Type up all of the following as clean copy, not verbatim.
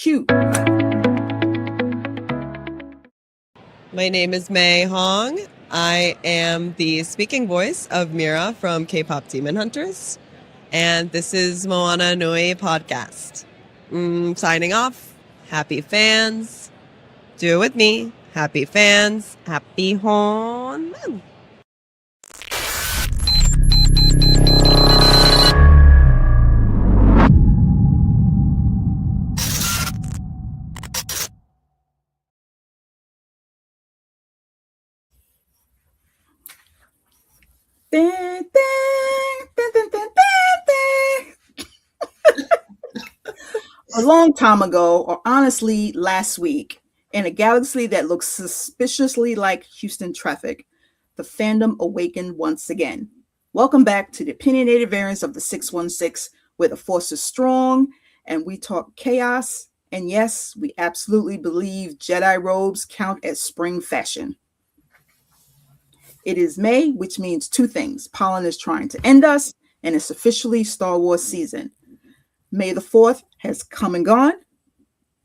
Cute. My name is May Hong. I am the speaking voice of Mira from K-pop Demon Hunters. And this is Moana Nui Podcast. Signing off. Happy fans. Do it with me. Happy fans. Happy Hon. A long time ago, or honestly last week, in a galaxy that looks suspiciously like Houston traffic, the fandom awakened once again. Welcome back to the Opinionated Variants of the 616, where the force is strong and we talk chaos. And yes, we absolutely believe Jedi robes count as spring fashion. It is May, which means two things. Pollen is trying to end us, and it's officially Star Wars season. May the 4th has come and gone,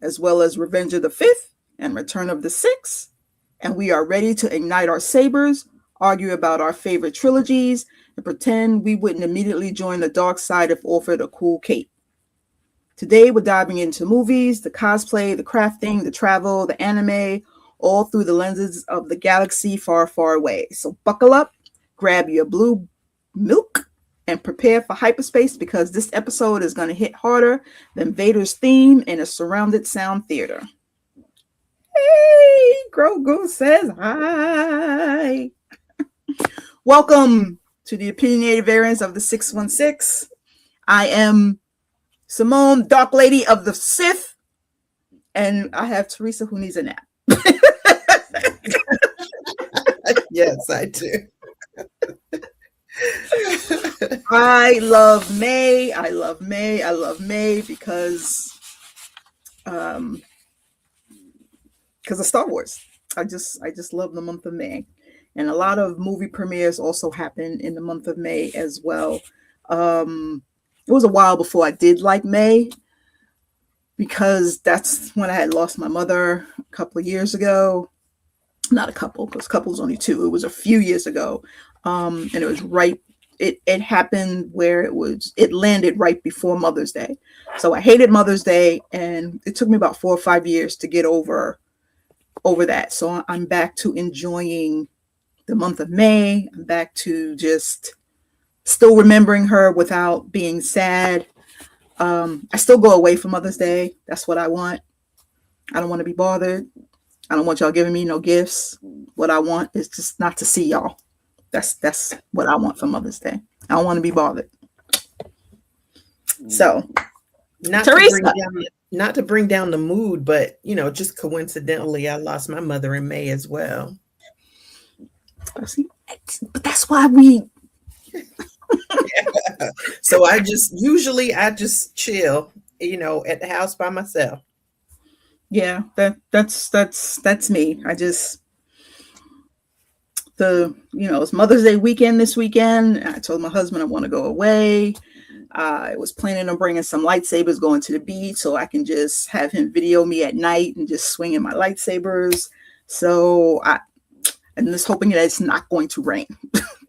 as well as Revenge of the 5th and Return of the 6th. And we are ready to ignite our sabers, argue about our favorite trilogies, and pretend we wouldn't immediately join the dark side if offered a cool cape. Today, we're diving into movies, the cosplay, the crafting, the travel, the anime, all through the lenses of the galaxy far, far away. So buckle up, grab your blue milk, and prepare for hyperspace, because this episode is going to hit harder than Vader's theme in a surrounded sound theater. Hey, Grogu says hi. Welcome to the Opinionated Variants of the 616. I am Simone, Dark Lady of the Sith, and I have Teresa, who needs a nap. Yes, I do. I love May. I love May because of Star Wars. I just love the month of May, and a lot of movie premieres also happen in the month of May as well. It was a while before I did like May, because that's when I had lost my mother a couple of years ago. Not a couple, because couple is only two. It was a few years ago. And it was right. It happened where it landed right before Mother's Day. So I hated Mother's Day, and it took me about 4 or 5 years to get over that. So I'm back to enjoying the month of May. I'm back to just still remembering her without being sad. I still go away for Mother's Day. That's what I want. I don't want to be bothered. I don't want y'all giving me no gifts. What I want is just not to see y'all. That's what I want for Mother's Day. I don't want to be bothered. So, Teresa. Not to bring down the mood, but just coincidentally, I lost my mother in May as well. But that's why we. Yeah. So I just chill, at the house by myself. Yeah, that's me. It's Mother's Day weekend this weekend. I told my husband I want to go away. I was planning on bringing some lightsabers, going to the beach, so I can just have him video me at night and just swinging my lightsabers. So I'm just hoping that it's not going to rain.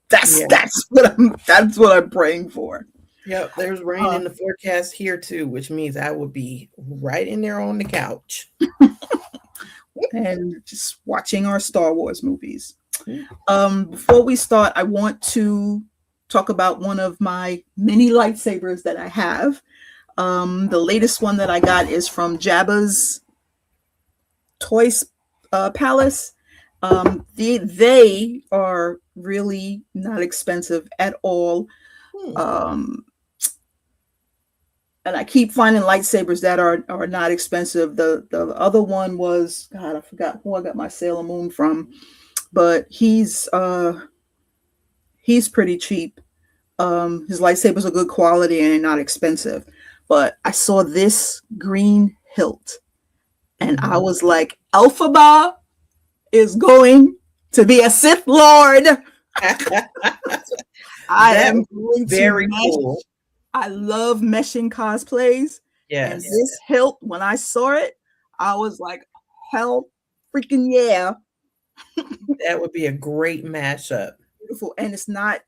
That's what I'm praying for. Yep, there's rain in the forecast here too, which means I will be right in there on the couch and just watching our Star Wars movies. Before we start, I want to talk about one of my mini lightsabers that I have. The latest one that I got is from Jabba's Toys Palace. They are really not expensive at all. And I keep finding lightsabers that are not expensive. The other one was, God, I forgot who I got my Sailor Moon from, but he's pretty cheap. His lightsabers are good quality and they're not expensive. But I saw this green hilt, and I was like, Elphaba is going to be a Sith Lord. I am going very cool. I love meshing cosplays, And Yes. this hilt, when I saw it, I was like, hell freaking yeah. That would be a great mashup. Beautiful. And it's not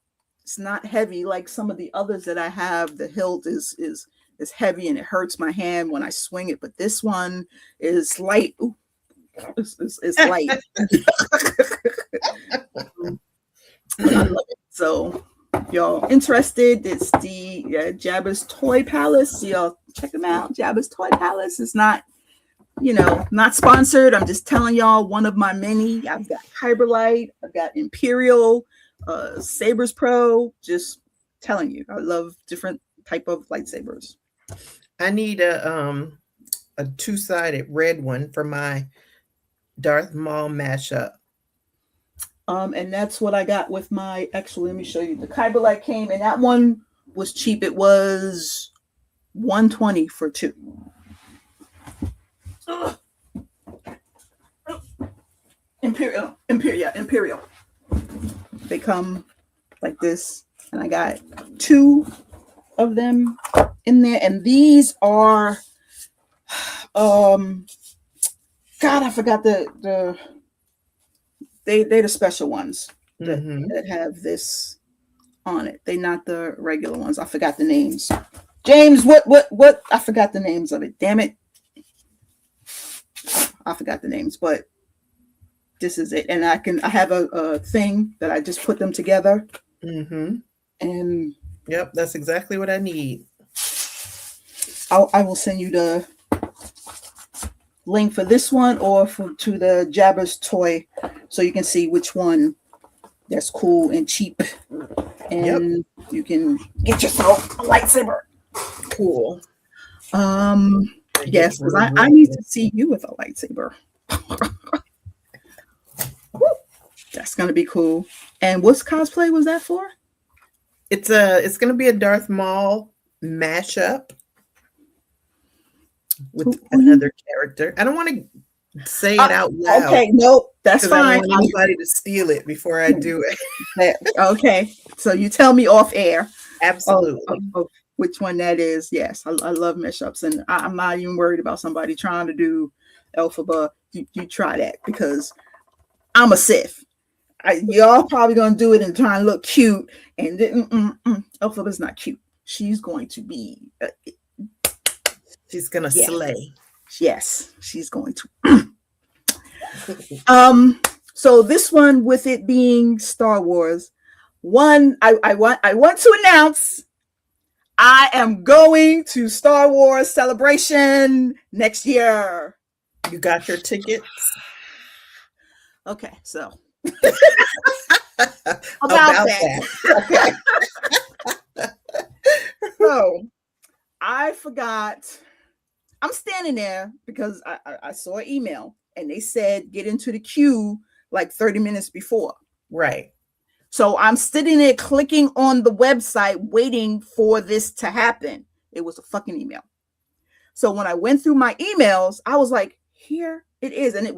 heavy like some of the others that I have. The hilt is heavy and it hurts my hand when I swing it, but this one is light. Ooh, it's light. I love it. So y'all interested, it's the Jabba's Toy Palace. Y'all check them out. Jabba's Toy Palace is not not sponsored. I'm just telling y'all one of my many. I've got Kyberlight, I've got Imperial, Sabers Pro. Just telling you, I love different type of lightsabers. I need a two-sided red one for my Darth Maul mashup. And that's what I got with my, actually, let me show you. The Kyberlight came, and that one was cheap. It was $120 for two. Imperial. They come like this, and I got two of them in there, and these are, God, I forgot they're the special ones that have this on it. They're not the regular ones. I forgot the names. James, what? I forgot the names of it. Damn it. I forgot the names, but this is it. And I have a thing that I just put them together. And yep, that's exactly what I need. I will send you the link for this one or to the Jabba's Toy, so you can see which one that's cool and cheap, and you can get yourself a lightsaber. Cool. Yes, because I need to see you with a lightsaber. That's gonna be cool. And what's cosplay was that for? It's gonna be a Darth Maul mashup with another character. I don't want to say it out loud. Okay, nope, that's fine. I don't want anybody to steal it before I do it. Okay, so you tell me off air. Absolutely. Which one that is. Yes, I love mashups, and I'm not even worried about somebody trying to do Elphaba. You try that, because I'm a Sith. Y'all probably gonna do it and try and look cute, and Elphaba's not cute. She's going to be. She's gonna slay. Yes, she's going to. So this one, with it being Star Wars, I want to announce I am going to Star Wars Celebration next year. You got your tickets? Okay, so about that. Okay. So I forgot. I'm standing there because I saw an email and they said get into the queue like 30 minutes before. Right. So I'm sitting there clicking on the website waiting for this to happen. It was a fucking email. So when I went through my emails, I was like, here it is. And it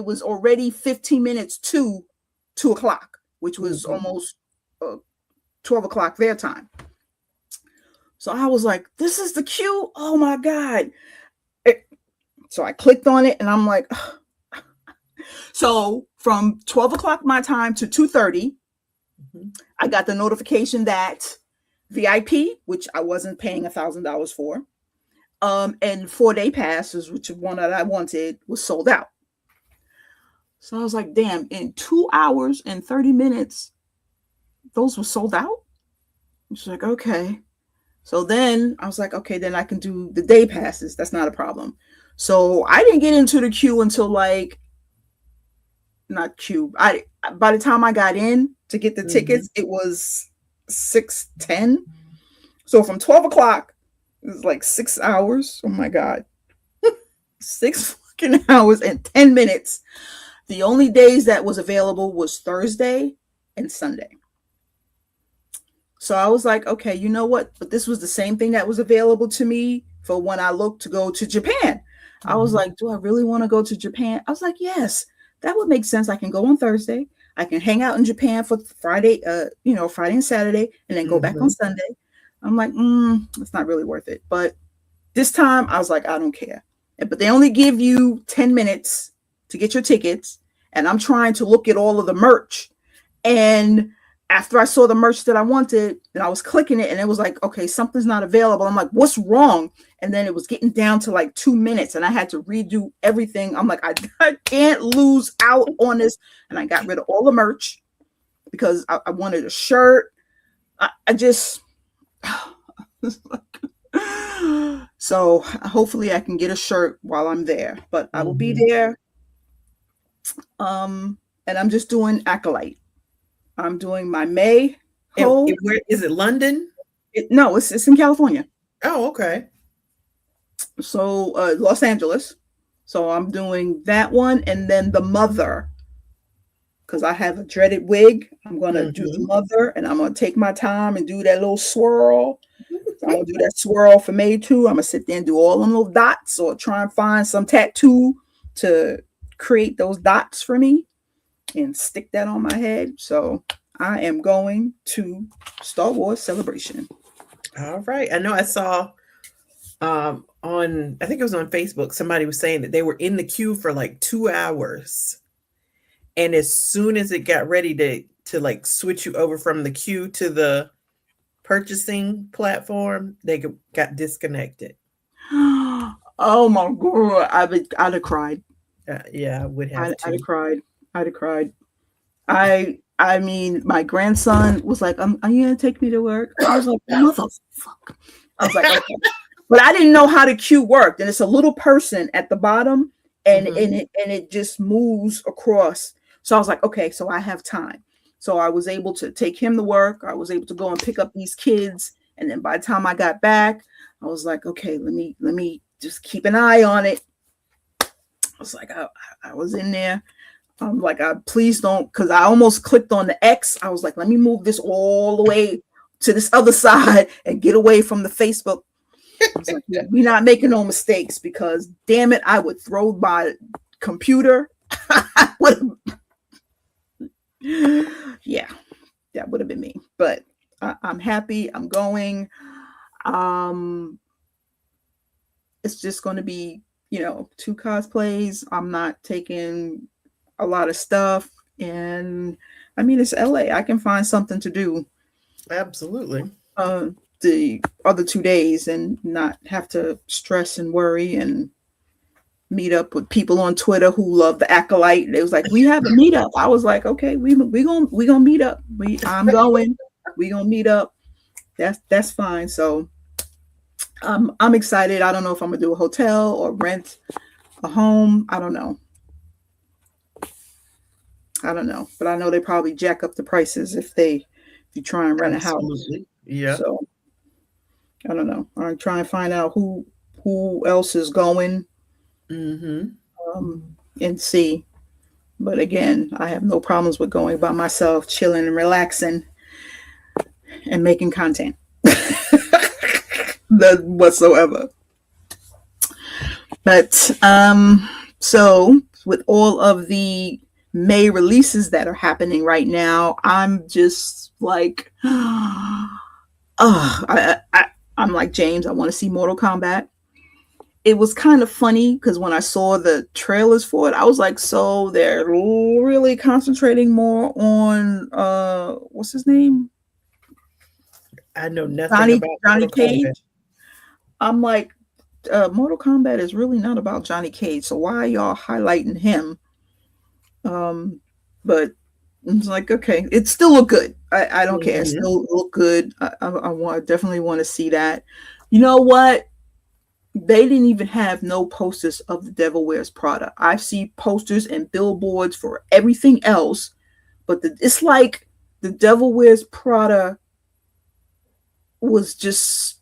was already 15 minutes to 2:00, which was almost 12 o'clock their time. So I was like, this is the queue. Oh my God. So I clicked on it and I'm like, ugh. So from 12 o'clock my time to 2:30, I got the notification that VIP, which I wasn't paying $1,000 for, and 4-day passes, which is one that I wanted, was sold out. So I was like, damn, in 2 hours and 30 minutes, those were sold out? She's like, okay. So then I was like, okay, then I can do the day passes. That's not a problem. So I didn't get into the queue until by the time I got in to get the tickets, it was 6:10. So from 12 o'clock, it was like 6 hours. Oh my God. 6 fucking hours and 10 minutes. The only days that was available was Thursday and Sunday. So I was like, okay, you know what? But this was the same thing that was available to me for when I looked to go to Japan. I was like, do I really want to go to Japan? I was like, yes, that would make sense. I can go on Thursday. I can hang out in Japan for Friday, Friday and Saturday, and then go back on Sunday. I'm like, it's not really worth it. But This time I was like, I don't care. But they only give you 10 minutes to get your tickets. And I'm trying to look at all of the merch. And after I saw the merch that I wanted, and I was clicking it, and it was like, okay, something's not available. I'm like, what's wrong? And then it was getting down to like 2 minutes, and I had to redo everything. I'm like, I can't lose out on this. And I got rid of all the merch because I wanted a shirt. I just so hopefully I can get a shirt while I'm there. But I will be there. And I'm just doing Acolyte. I'm doing my May. Where is it? London? No, it's in California. Oh, okay. So Los Angeles. So I'm doing that one, and then the Mother, because I have a dreaded wig. I'm gonna do the Mother, and I'm gonna take my time and do that little swirl. I'm gonna do that swirl for May too. I'm gonna sit there and do all them little dots, or try and find some tattoo to create those dots for me and stick that on my head. So I am going to Star Wars Celebration. All right. I know I saw I think it was on Facebook, somebody was saying that they were in the queue for like 2 hours. And as soon as it got ready to like switch you over from the queue to the purchasing platform, they got disconnected. Oh my God. I'd have cried. Yeah, I would have. I'd have cried. I mean, my grandson was like, "Are you gonna take me to work?" I was like, "Motherfucker!" I was like, "Okay," but I didn't know how the queue worked, and it's a little person at the bottom, and it just moves across. So I was like, "Okay, so I have time." So I was able to take him to work. I was able to go and pick up these kids, and then by the time I got back, I was like, "Okay, let me just keep an eye on it." I was like, I was in there. I'm like, please don't, because I almost clicked on the X. I was like, let me move this all the way to this other side and get away from the Facebook. I was like, we're not making no mistakes, because damn it, I would throw my computer. Yeah, that would have been me. But I'm happy. I'm going. It's just going to be, 2 cosplays. I'm not taking a lot of stuff, and I mean, it's LA. I can find something to do. Absolutely. The other 2 days and not have to stress and worry and meet up with people on Twitter who love the Acolyte. It was like, we have a meetup. I was like, okay, we gonna meet up. I'm going. We gonna meet up. That's fine. So I'm excited. I don't know if I'm gonna do a hotel or rent a home. I don't know, but I know they probably jack up the prices if you try and rent a house. Yeah. So I don't know. I'm trying to find out who else is going, and see. But again, I have no problems with going by myself, chilling and relaxing, and making content. None whatsoever. But so with all of the May releases that are happening right now, I'm just like, I'm like, James, I want to see Mortal Kombat. It was kind of funny because when I saw the trailers for it, I was like, so they're really concentrating more on what's his name? I know nothing about Johnny Cage. I'm like, Mortal Kombat is really not about Johnny Cage, so why are y'all highlighting him? But it's like, okay, it still look good. I don't care. It still look good. I definitely want to see that. You know what? They didn't even have no posters of the Devil Wears Prada. I see posters and billboards for everything else, but it's like the Devil Wears Prada was just,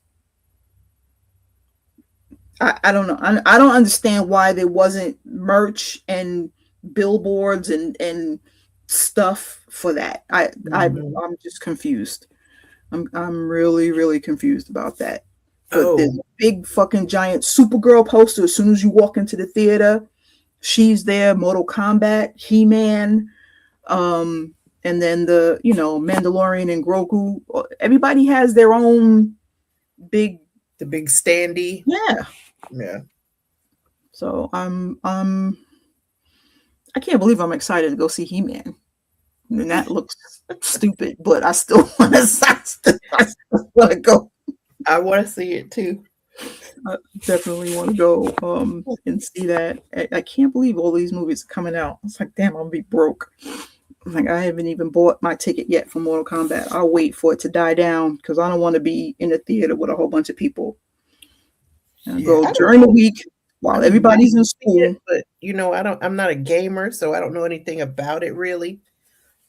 I don't know. I don't understand why there wasn't merch and billboards and stuff for that. I'm just confused. I'm really, really confused about that. But there's a big fucking giant Supergirl poster as soon as you walk into the theater. She's there. Mortal Kombat, He-Man, and then Mandalorian and Grogu. Everybody has their own big The big standee. Yeah. Yeah. So I can't believe I'm excited to go see He-Man. And that looks stupid, but I still want to go. I want to see it too. I definitely want to go and see that. I can't believe all these movies are coming out. It's like, damn, I'm gonna be broke. Like, I haven't even bought my ticket yet for Mortal Kombat. I'll wait for it to die down because I don't want to be in the theater with a whole bunch of people. And go during the week while everybody's in school. But I'm not a gamer, so I don't know anything about it really.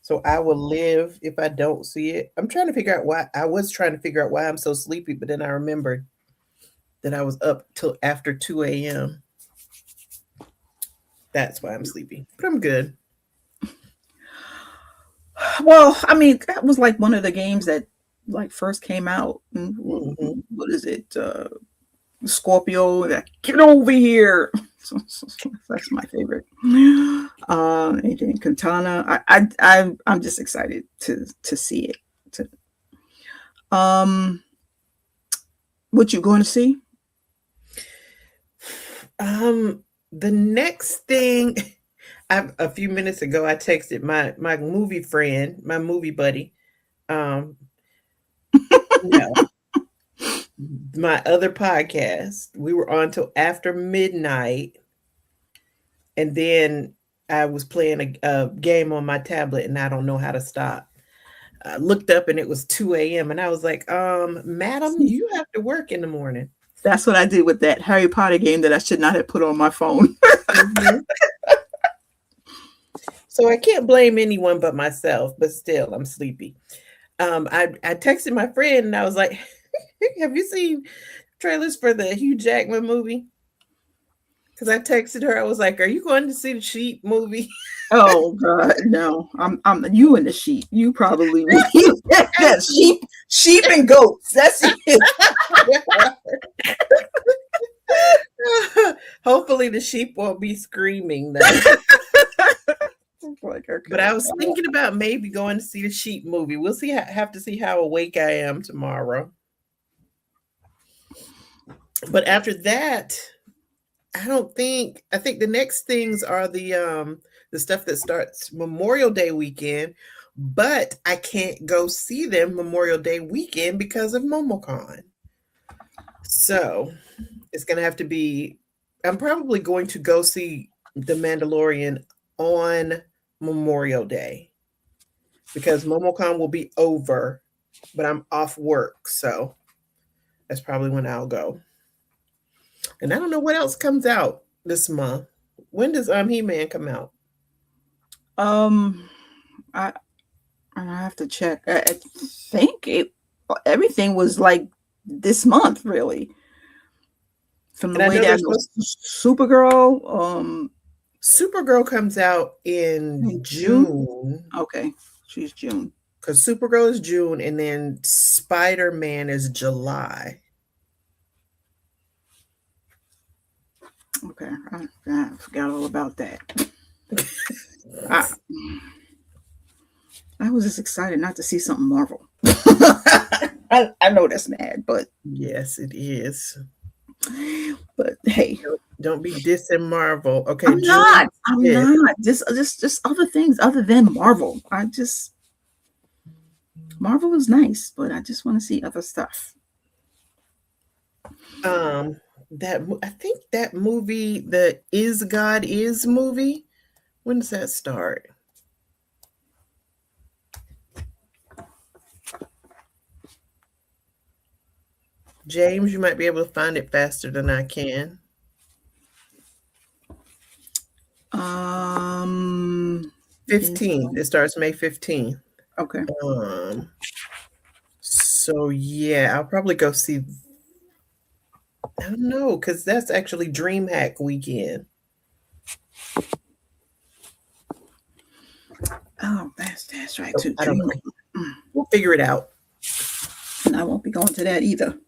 So I will live if I don't see it. I'm trying to figure out why. I was trying to figure out why I'm so sleepy, but then I remembered that I was up till after 2 a.m. That's why I'm sleepy, but I'm good. Well, I mean, that was like one of the games that like first came out. Mm-hmm. What is it? Scorpio, like, get over here. So that's my favorite. And then Katana. I'm just excited to see it. What you going to see? The next thing, a few minutes ago, I texted my movie friend, my movie buddy. My other podcast. We were on till after midnight, and then I was playing a game on my tablet, and I don't know how to stop. I looked up, and it was 2 a.m., and I was like, "Madam, you have to work in the morning." That's what I did with that Harry Potter game that I should not have put on my phone. Mm-hmm. So I can't blame anyone but myself, but still, I'm sleepy. I texted my friend and I was like, have you seen trailers for the Hugh Jackman movie? Because I texted her, I was like, are you going to see the Sheep movie? Oh God, no! I'm you in the sheep. You probably sheep and goats. That's it. Hopefully the sheep won't be screaming though. But I was thinking about maybe going to see the Sheep movie. We'll see. Have to see how awake I am tomorrow. But after that, I think the next things are the stuff that starts Memorial Day weekend, but I can't go see them Memorial Day weekend because of MomoCon. So it's going to have to be, I'm probably going to go see The Mandalorian on Memorial Day because MomoCon will be over, but I'm off work. So that's probably when I'll go. And I don't know what else comes out this month. When does He-Man come out? I have to check. I think everything was like this month, really. From the way that Supergirl. Supergirl comes out in June. Okay, she's June. Because Supergirl is June, and then Spider-Man is July. Okay, I forgot all about that. I was just excited not to see something Marvel. I know that's mad, but yes, it is. But hey, don't be dissing Marvel. Okay, I'm not. Just other things other than Marvel. Marvel is nice, but I just want to see other stuff. I think that movie, the Is God Is movie, when does that start? James, you might be able to find it faster than I can. 15th. It starts May 15th. Okay. So yeah, I'll probably go see. I don't know, because that's actually DreamHack weekend. Oh, that's right too. I don't know. We'll figure it out. And I won't be going to that either.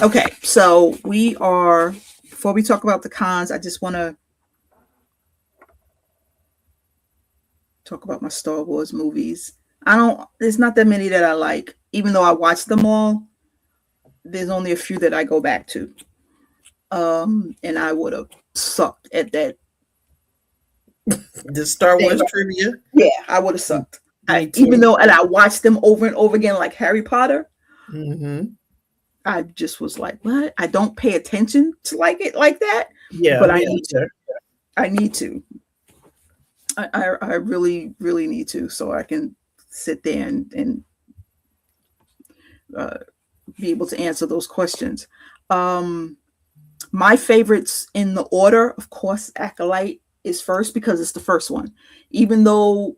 Okay, so before we talk about the cons, I just want to talk about my Star Wars movies. There's not that many that I like. Even though I watched them all, there's only a few that I go back to. And I would have sucked at that. The Star Wars trivia? Yeah, I would have sucked. Even though, and I watched them over and over again, like Harry Potter. Mm-hmm. I just was like, what? I don't pay attention to like it like that. Yeah, but I need to. I need to. I really, really need to, so I can sit there and be able to answer those questions. My favorites in the order, of course, Acolyte is first because it's the first one. Even though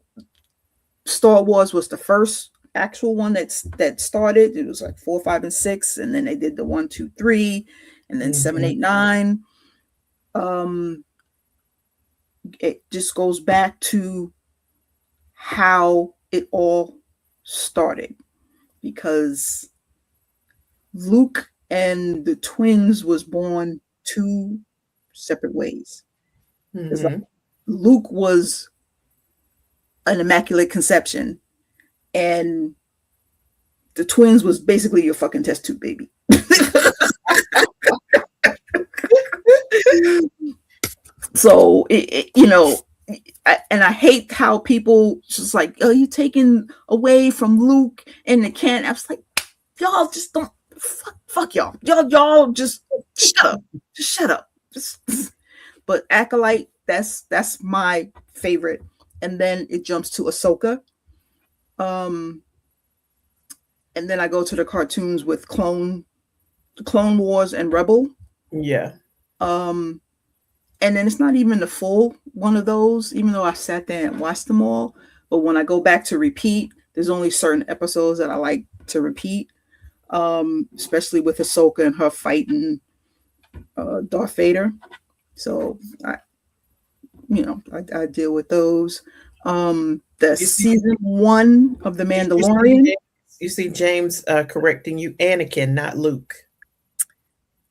Star Wars was the first actual one that started, it was like 4, 5, and 6, and then they did the 1, 2, 3, and then 7, 8, 9. It just goes back to how it all started, because Luke and the twins was born 2 separate ways. It's like Luke was an immaculate conception, and the twins was basically your fucking test tube baby. So and I hate how people just like, oh, you taking away from Luke and the can. I was like, y'all just don't fuck y'all. Y'all just shut up. Just shut up. But Acolyte, that's my favorite. And then it jumps to Ahsoka. And then I go to the cartoons with Clone Wars and Rebel. Yeah. And then it's not even the full one of those, even though I sat there and watched them all. But when I go back to repeat, there's only certain episodes that I like to repeat, especially with Ahsoka and her fighting Darth Vader. So I deal with those. Season 1 of The Mandalorian. You see James correcting you, Anakin, not Luke.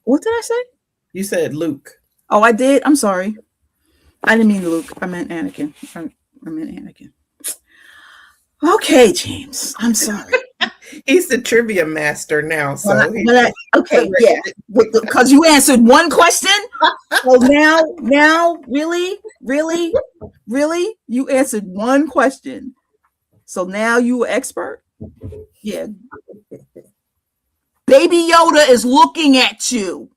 What did I say? You said Luke. Oh, I did. I'm sorry. I didn't mean Luke. I meant Anakin. I meant Anakin. Okay, James. I'm sorry. He's the trivia master now. So okay, yeah. Because you answered one question. So now, really, you answered one question. So now you are expert. Yeah. Baby Yoda is looking at you.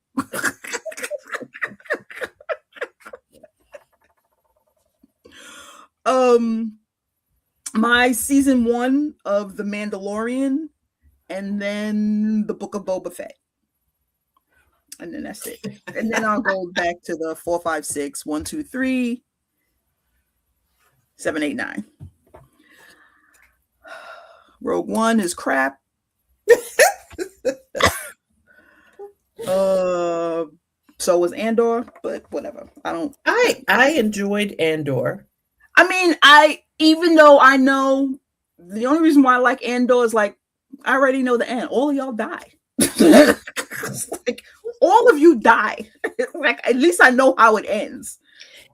My season 1 of The Mandalorian, and then the Book of Boba Fett, and then that's it. And then I'll go back to the 4, 5, 6, 1, 2, 3, 7, 8, 9. Rogue One is crap. So was Andor, but whatever. I enjoyed Andor. I mean, even though I know the only reason why I like Andor is like I already know the end. All of y'all die. Like all of you die. Like at least I know how it ends.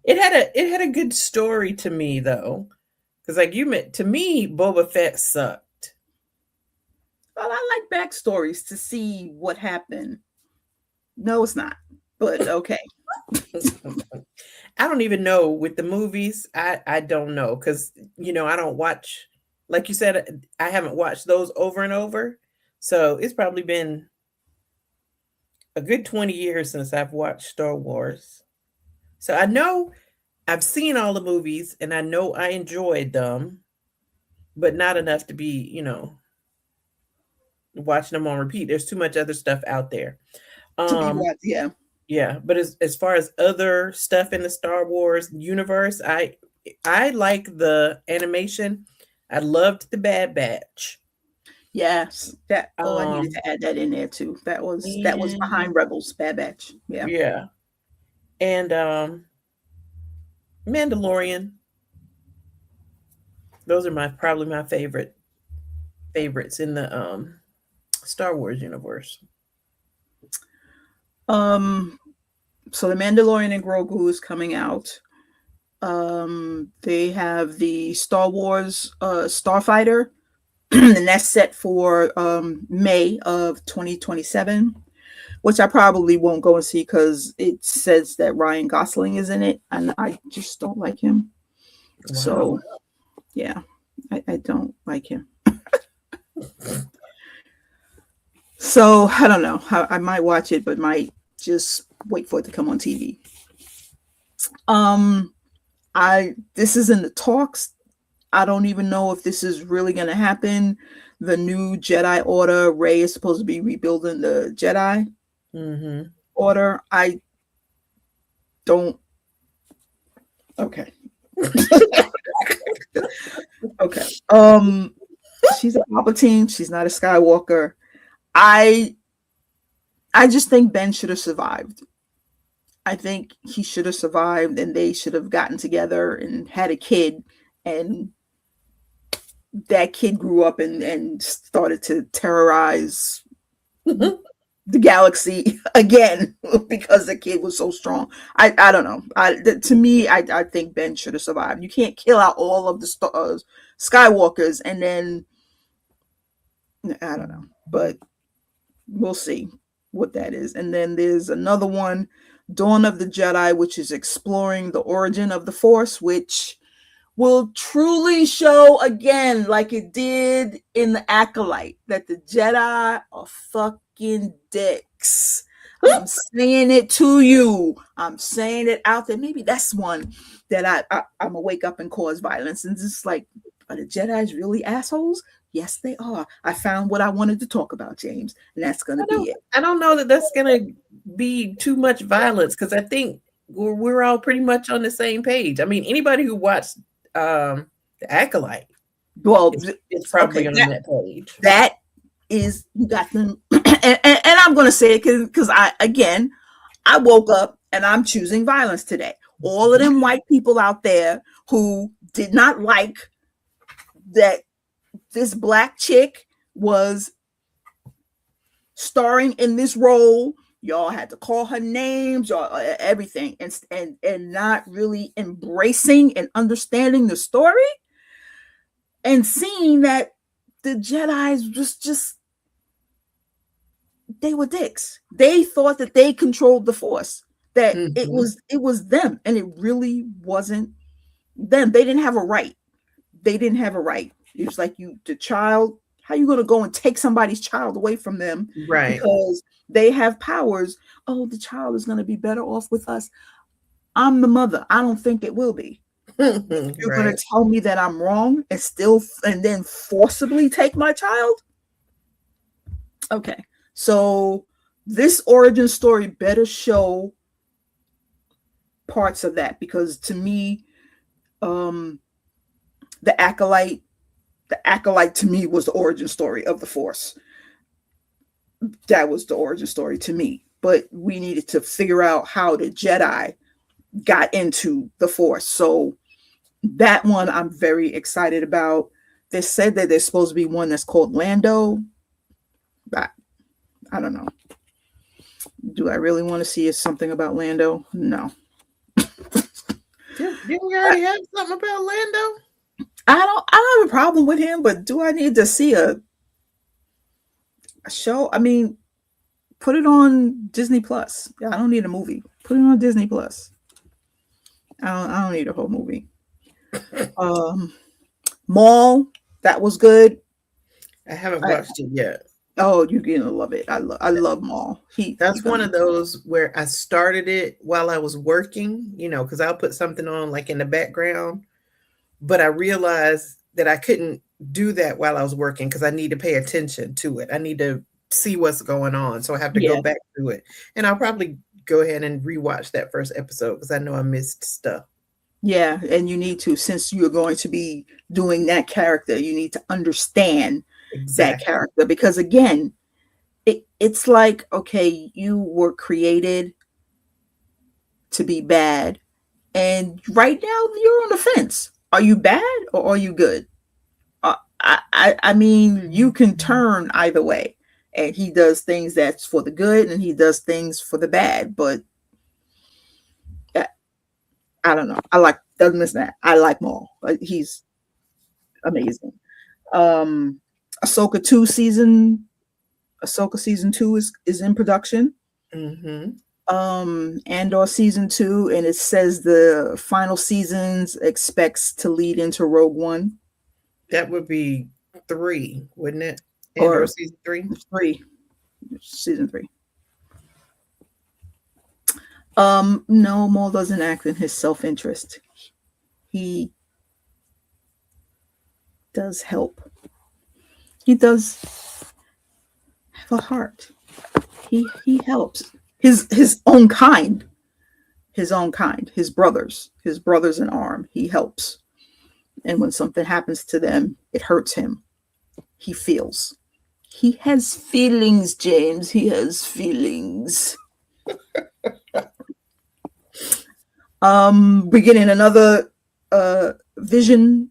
It had a good story to me though, because like to me, Boba Fett sucked. Well, I like backstories to see what happened. No, it's not. But okay. I don't even know with the movies. I don't know because I don't watch, like you said, I haven't watched those over and over. So it's probably been a good 20 years since I've watched Star Wars. So I know I've seen all the movies and I know I enjoyed them, but not enough to be, watching them on repeat. There's too much other stuff out there. Yeah. Yeah, but as far as other stuff in the Star Wars universe, I like the animation. I loved the Bad Batch. Yes, I needed to add that in there too. That was behind Rebels, Bad Batch. Yeah. Yeah. And Mandalorian. Those are probably my favorites in the Star Wars universe. So The Mandalorian and Grogu is coming out. They have the Star Wars Starfighter, and that's set for May of 2027, which I probably won't go and see because it says that Ryan Gosling is in it, and I just don't like him. Wow. So, yeah, I don't like him. So I don't know. I might watch it, but might just wait for it to come on TV. This is in the talks. I don't even know if this is really going to happen. The new Jedi Order, Rey is supposed to be rebuilding the Jedi Order. I don't. Okay. Okay. She's a Palpatine. She's not a Skywalker. I just think Ben should have survived. I think he should have survived, and they should have gotten together and had a kid, and that kid grew up and started to terrorize the galaxy again because the kid was so strong. I don't know. To me, I think Ben should have survived. You can't kill out all of the Skywalkers and then I don't know, but we'll see what that is. And then there's another one, Dawn of the Jedi, which is exploring the origin of the Force, which will truly show again, like it did in the Acolyte, that the Jedi are fucking dicks. I'm saying it to you. I'm saying it out there. Maybe that's one that I'm gonna wake up and cause violence. And just like, are the Jedi's really assholes? Yes, they are. I found what I wanted to talk about, James, and that's gonna be it. I don't know that that's gonna be too much violence because I think we're all pretty much on the same page. I mean, anybody who watched the Acolyte, well, it's probably on that page. That is, you got them, and I'm gonna say it because I woke up and I'm choosing violence today. All of them white people out there who did not like that this black chick was starring in this role. Y'all had to call her names, y'all everything, and not really embracing and understanding the story, and seeing that the Jedi's just they were dicks. They thought that they controlled the Force, that it was them, and it really wasn't them. They didn't have a right. It was like, the child, how you going to go and take somebody's child away from them? Right. Because they have powers. Oh, the child is going to be better off with us. I'm the mother. I don't think it will be. You're going to tell me that I'm wrong and then forcibly take my child? Okay. So this origin story better show parts of that, because to me, the Acolyte to me was the origin story of the Force. That was the origin story to me. But we needed to figure out how the Jedi got into the Force. So that one I'm very excited about. They said that there's supposed to be one that's called Lando. But I don't know. Do I really want to see something about Lando? No. Didn't we already have something about Lando? I don't have a problem with him, but do I need to see a show? I mean, put it on Disney Plus. Yeah, I don't need a movie. Put it on Disney Plus. I don't need a whole movie. Maul, that was good. I haven't watched it yet. Oh, you're gonna love it. I love Maul. That's one of those where I started it while I was working, because I'll put something on like in the background, but I realized that I couldn't do that while I was working because I need to pay attention to it. I need to see what's going on. So I have to go back to it. And I'll probably go ahead and rewatch that first episode because I know I missed stuff. Yeah, and you need to, since you're going to be doing that character, you need to understand that character, because again, it's like, okay, you were created to be bad, and right now you're on the fence. Are you bad or are you good? I mean, you can turn either way, and he does things that's for the good and he does things for the bad, but I don't know. I Doesn't miss that. I like Maul. He's amazing. Um, Ahsoka season 2 is in production. Mm-hmm. Andor season 2, and it says the final seasons expects to lead into Rogue One. That would be 3, wouldn't it? Or Andor season 3? 3. Season 3. No, Maul doesn't act in his self-interest. He does help. He does have a heart. He helps his own kind. His brothers in arm. He helps. And when something happens to them, it hurts him. He feels. He has feelings, James. He has feelings. We're getting another Vision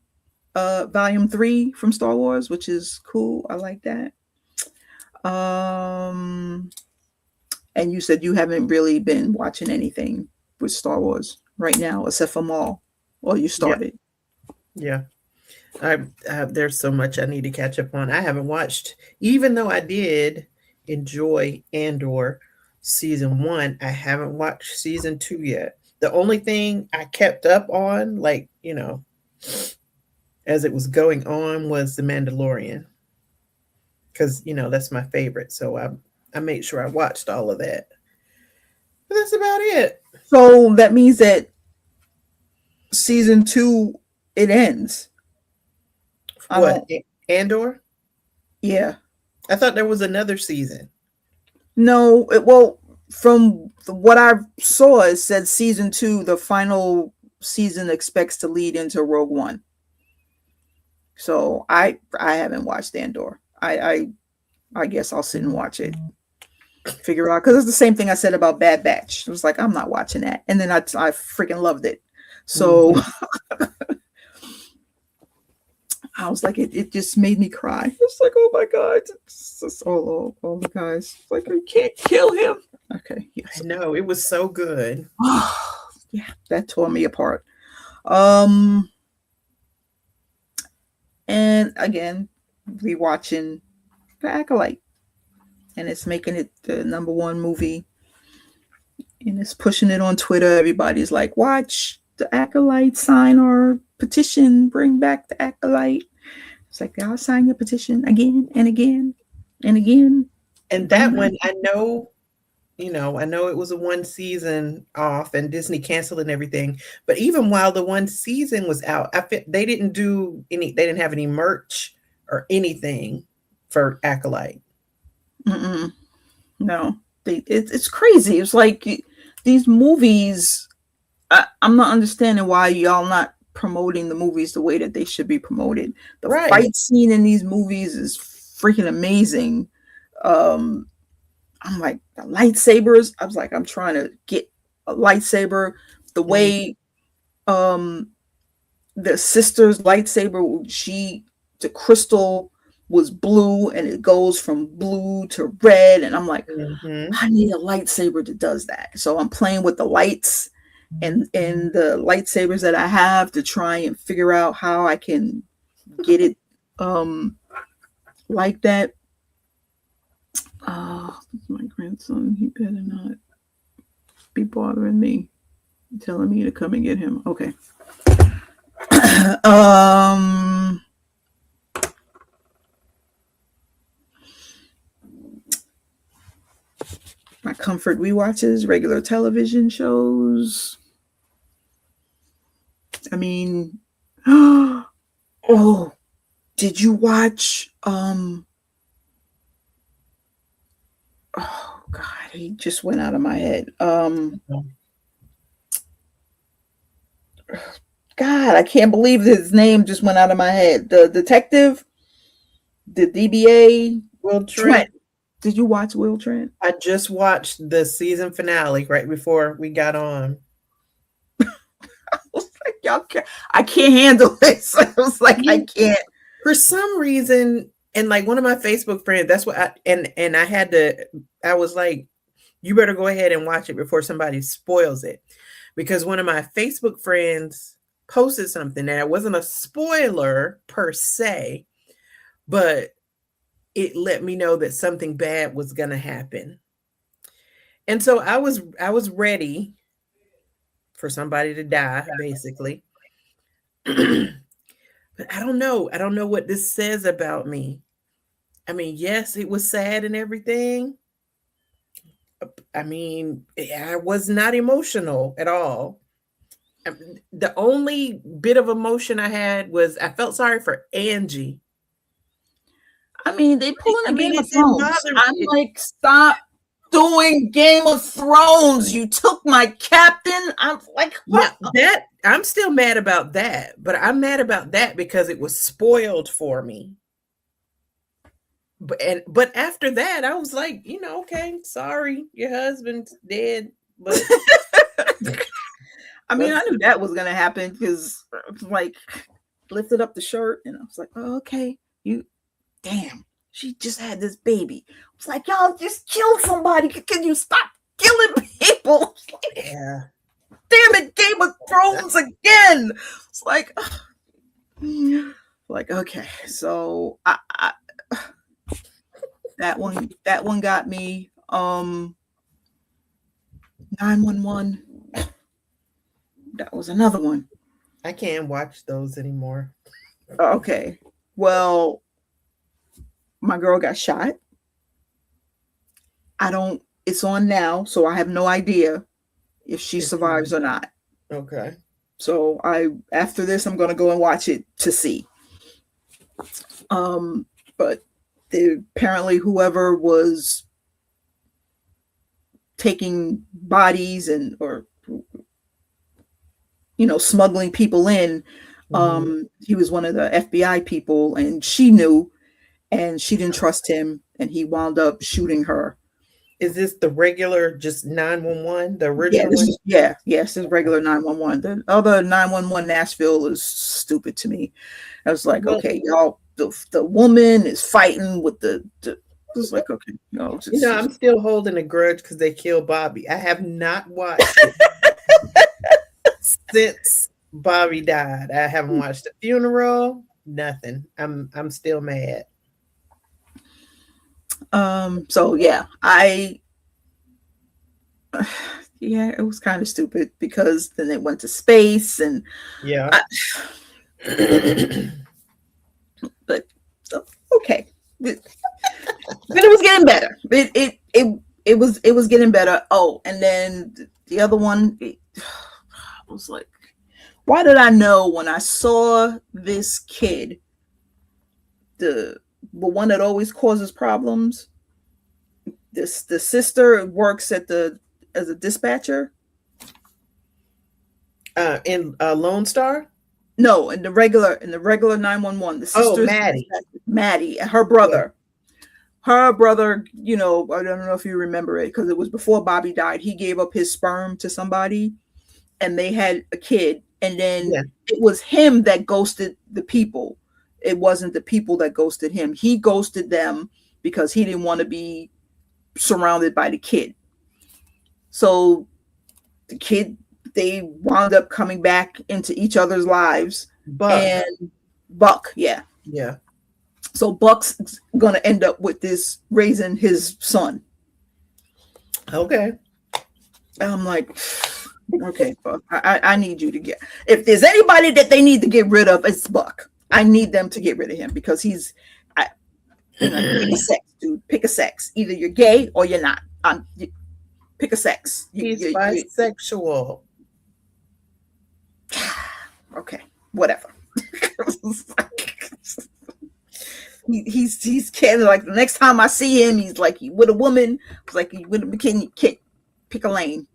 Volume 3 from Star Wars, which is cool. I like that. And you said you haven't really been watching anything with Star Wars right now, except for Maul. Or you started. Yeah. There's so much I need to catch up on. I haven't watched, even though I did enjoy Andor season 1, I haven't watched season 2 yet. The only thing I kept up on, like, as it was going on, was The Mandalorian. Because, that's my favorite. So I made sure I watched all of that. But that's about it. So that means that season 2, it ends. What? Andor? Yeah. I thought there was another season. No, from what I saw, it said season 2, the final season expects to lead into Rogue One. So I haven't watched Andor. I guess I'll sit and watch it. Figure out, because it's the same thing I said about Bad Batch. It was like, I'm not watching that. And then I freaking loved it. So I was like, it just made me cry. It's like, oh my God. It's just all the guys. It's like, I can't kill him. Okay. Yes. I know, it was so good. Yeah, that tore me apart. And again, rewatching The Acolyte. And it's making it the number 1 movie. And it's pushing it on Twitter. Everybody's like, watch The Acolyte, sign our petition, bring back The Acolyte. It's like, I'll sign your petition again and again and again. And that one, I know it was a 1 season off and Disney canceled and everything. But even while the 1 season was out, they didn't have any merch or anything for Acolyte. No, it's crazy. It's like these movies. I'm not understanding why y'all not promoting the movies the way that they should be promoted. The fight scene in these movies is freaking amazing. I'm like, the lightsabers. I was like, I'm trying to get a lightsaber. The way the sister's lightsaber, the crystal was blue and it goes from blue to red, and I'm like, I need a lightsaber that does that. So I'm playing with the lights and the lightsabers that I have to try and figure out how I can get it like that. My grandson, he better not be bothering me, telling me to come and get him. Okay. My comfort rewatches, regular television shows. I mean, oh, did you watch oh God, he just went out of my head. God, I can't believe his name just went out of my head. The detective, the DBA, Will Trent. Did you watch Will Trent? I just watched the season finale right before we got on. I was like, I can't handle this. I was like, I can't. For some reason, and like one of my Facebook friends, that's what I was like, you better go ahead and watch it before somebody spoils it. Because one of my Facebook friends posted something, and it wasn't a spoiler per se, but it let me know that something bad was going to happen. And so I was ready for somebody to die, basically. But I don't know. I don't know what this says about me. I mean, yes, it was sad and everything. I mean, I was not emotional at all. The only bit of emotion I had was I felt sorry for Angie. I mean, they pulling a Game of it didn't Thrones. bother I'm me. like, stop doing Game of Thrones. You took my captain. I'm like, what? Yeah, I'm still mad about that, but I'm mad about that because it was spoiled for me. But after that, I was like, okay, sorry, your husband's dead. But I mean, I knew that was gonna happen because like lifted up the shirt and I was like, oh, okay, damn, she just had this baby. I was like, y'all just killed somebody. Can you stop killing people? Like, yeah. Damn it, Game of Thrones again. It's like okay, so I that one got me. 911. That was another one. I can't watch those anymore. Okay. Well, my girl got shot. It's on now, so I have no idea if she survives or not. Okay. So after this, I'm gonna go and watch it to see. But apparently whoever was taking bodies or smuggling people in, he was one of the FBI people, and she knew, and she didn't trust him, and he wound up shooting her. Is this the regular, just 911, the original one? Yes, it's regular 911. The other 911 Nashville is stupid to me. I was like, okay, y'all, the woman is fighting with the it's like, okay, no. I'm still holding a grudge because they killed Bobby. I have not watched it since Bobby died. I haven't watched the funeral, nothing. I'm still mad. So yeah, it was kind of stupid because then it went to space and yeah. But okay, but it was getting better. It was getting better. Oh, and then the other one, I was like, why did I know when I saw this kid, the one that always causes problems? The sister works as a dispatcher. In Lone Star? No, in the regular 911. The sister, Maddie, and her brother. Yeah. Her brother, I don't know if you remember it because it was before Bobby died. He gave up his sperm to somebody, and they had a kid. And then it was him that ghosted the people. It wasn't the people that ghosted him. He ghosted them because he didn't want to be surrounded by the kid. So the kid, they wound up coming back into each other's lives. Buck, yeah. So Buck's gonna end up with this raising his son. Okay. I'm like, okay, Buck, I need you to get. If there's anybody that they need to get rid of, it's Buck. I need them to get rid of him because he's. Pick a sex, dude. Pick a sex. Either you're gay or you're not. Pick a sex. He's bisexual. Okay, whatever. he's kind of like the next time I see him, he's like he with a woman. It's like he with a bikini kid. Pick a lane,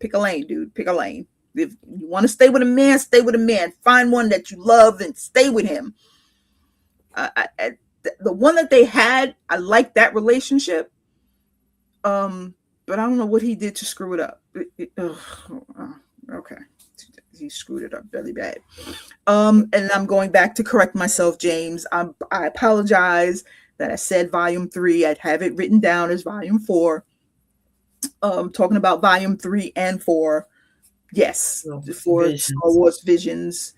dude. Pick a lane. If you want to stay with a man, stay with a man. Find one that you love and stay with him. The one that they had, I like that relationship. But I don't know what he did to screw it up. Okay. He screwed it up really bad. And I'm going back to correct myself, James. I apologize that I said volume 3. I'd have it written down as volume 4. Talking about volume 3 and 4. Yes, for Star Wars Visions.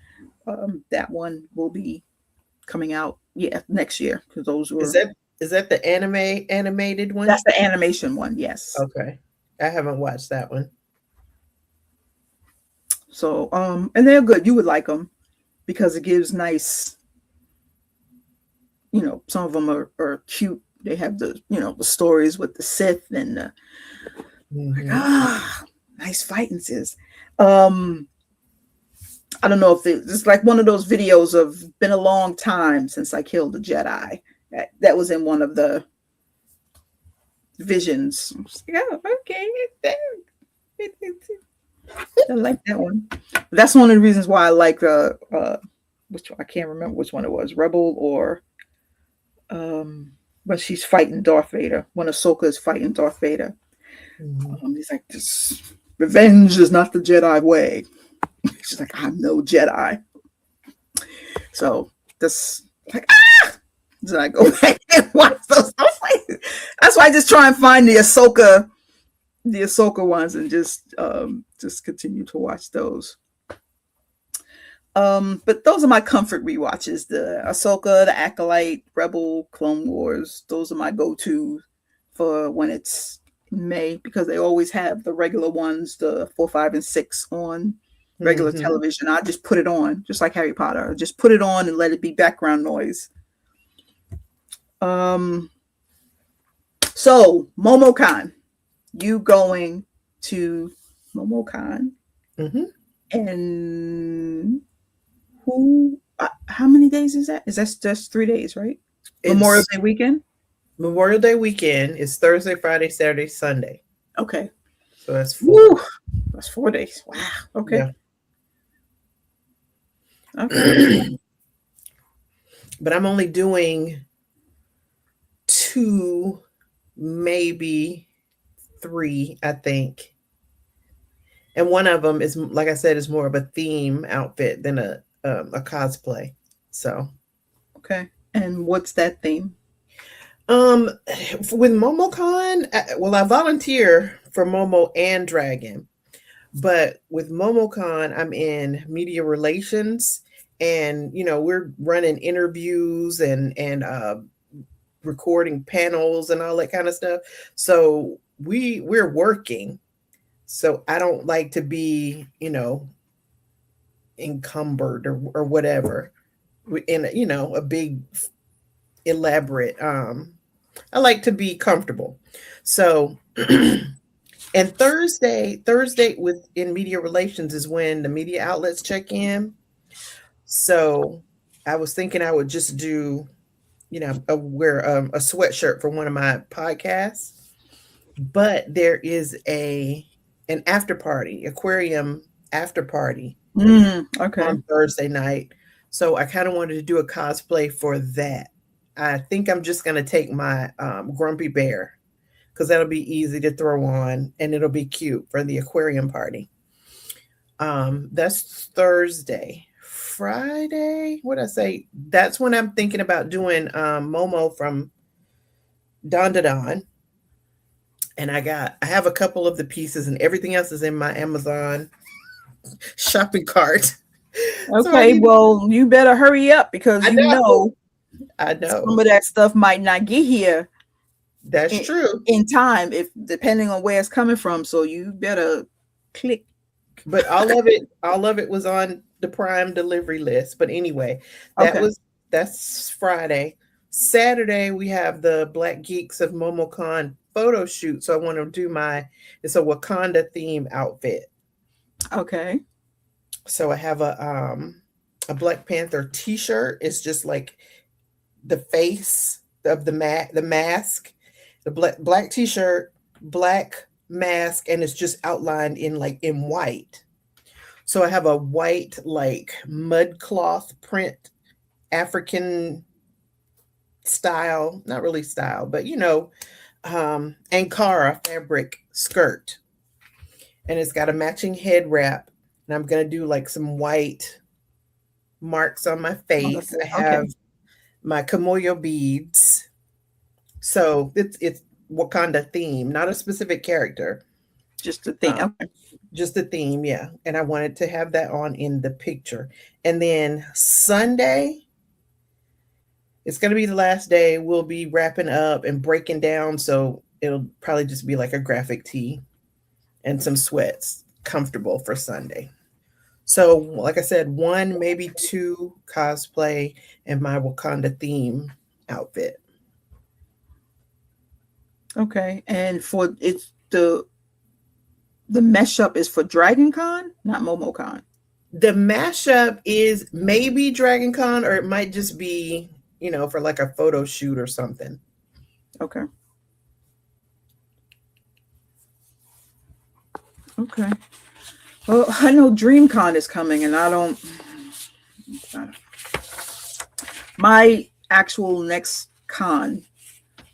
That one will be coming out, next year, because those were Is that the animated one? that's the animation one, yes. Okay. I haven't watched that one. So and they're good. You would like them because it gives nice, some of them are cute. They have the stories with the Sith and nice fighting sis. I don't know if it's like one of those videos of been a long time since I killed a Jedi. That was in one of the visions. I was like, oh, okay. I like that one. That's one of the reasons why I like which one, I can't remember which one it was, Rebel or when she's fighting Darth Vader, when Ahsoka is fighting Darth Vader. He's like, this revenge is not the Jedi way. She's like, I'm no Jedi. So this like so I go back and watch those. That's why I just try and find the Ahsoka ones and just continue to watch those. But those are my comfort rewatches: the Ahsoka, the Acolyte, Rebel, Clone Wars. Those are my go-to for when it's May, because they always have the regular ones, the 4, 5, and 6 on regular television. I just put it on, just like Harry Potter. Just put it on and let it be background noise. So MomoCon, you going to MomoCon, and how many days is that? Is that just 3 days, right? Memorial Day weekend? Memorial Day weekend is Thursday, Friday, Saturday, Sunday. Okay. So that's 4. That's 4 days. Wow. Okay. Yeah. Okay. But I'm only doing 2, maybe 3, I think. And one of them is, like I said, is more of a theme outfit than a cosplay. So. Okay. And what's that theme? With MomoCon, I volunteer for Momo and Dragon, but with MomoCon, I'm in media relations, and we're running interviews and recording panels and all that kind of stuff. So we're working. So I don't like to be, encumbered or whatever in a big elaborate I like to be comfortable. So and Thursday in media relations is when the media outlets check in. So I was thinking I would just do wear a sweatshirt for one of my podcasts, but there is an after party, aquarium after party on Thursday night. So I kind of wanted to do a cosplay for that. I think I'm just going to take my Grumpy Bear, because that'll be easy to throw on and it'll be cute for the aquarium party. That's Thursday. Friday, what'd I say? That's when I'm thinking about doing Momo from Don to Don. And I have a couple of the pieces, and everything else is in my Amazon shopping cart. Okay, well, you better hurry up, because I know some of that stuff might not get here. That's true. In time, if depending on where it's coming from. So you better click. But all of it was on the Prime delivery list. But anyway, that's Friday. Saturday we have the Black Geeks of MomoCon photo shoot. So I want to do it's a Wakanda theme outfit. Okay. So I have a Black Panther t-shirt. It's just like the face of the mask, the black t-shirt, black mask, and it's just outlined in white. So I have a white like mud cloth print, African style, not really style, but Ankara fabric skirt, and it's got a matching head wrap, and I'm gonna do like some white marks on my face. I have my Kimoyo beads. So it's Wakanda theme, not a specific character. Just the thing. Um, Okay. just the theme, yeah. And I wanted to have that on in the picture. And then Sunday, it's going to be the last day. We'll be wrapping up and breaking down. So it'll probably just be like a graphic tee and some sweats, comfortable for Sunday. So, like I said, one, maybe two cosplay and my Wakanda theme outfit. Okay. And for it's the mesh up is for Dragon Con, not MomoCon. The mashup is maybe Dragon Con, or it might just be, for like a photo shoot or something. Okay. Okay. Well, I know DreamCon is coming, and I don't. My actual next con,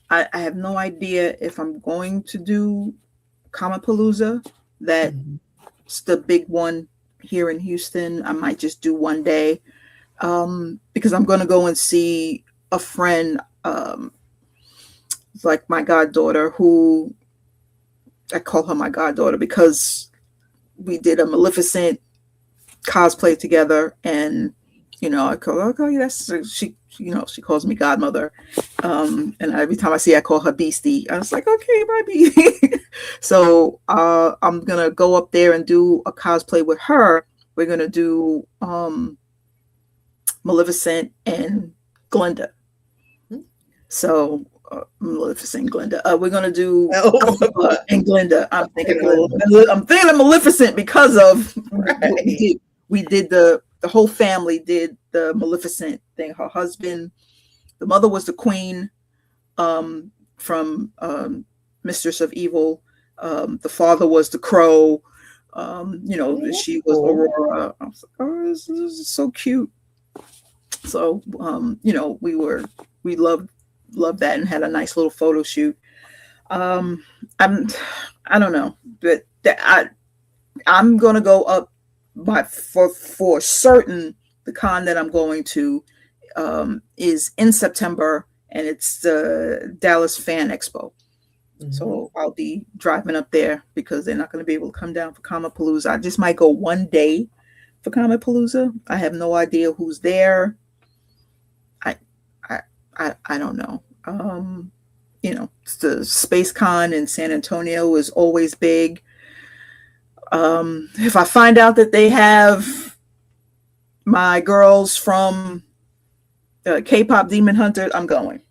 I have no idea if I'm going to do Comicpalooza. That's the big one here in Houston. I might just do one day because I'm going to go and see a friend, like my goddaughter, who I call her my goddaughter because we did a Maleficent cosplay together, and I call her, okay, that's she. She calls me godmother, and every time I see her, I call her Beastie. I was like, okay, my Beastie. So I'm gonna go up there and do a cosplay with her. We're gonna do Maleficent and Glinda. So Maleficent and Glinda. We're gonna do Alphaba and Glinda. I'm thinking of Maleficent because of what we did. We did the whole family did the Maleficent thing. Her husband, the mother was the queen from Mistress of Evil. The father was the crow. She was Aurora. I was like, oh, this is so cute. So we loved that and had a nice little photo shoot. I don't know, but I'm gonna go up. But for certain, the con that I'm going to is in September, and it's the Dallas Fan Expo. Mm-hmm. So I'll be driving up there because they're not going to be able to come down for Comicpalooza. I just might go one day for Comicpalooza. I have no idea who's there. I don't know. The Space Con in San Antonio is always big. If I find out that they have my girls from K-pop Demon Hunters, I'm going.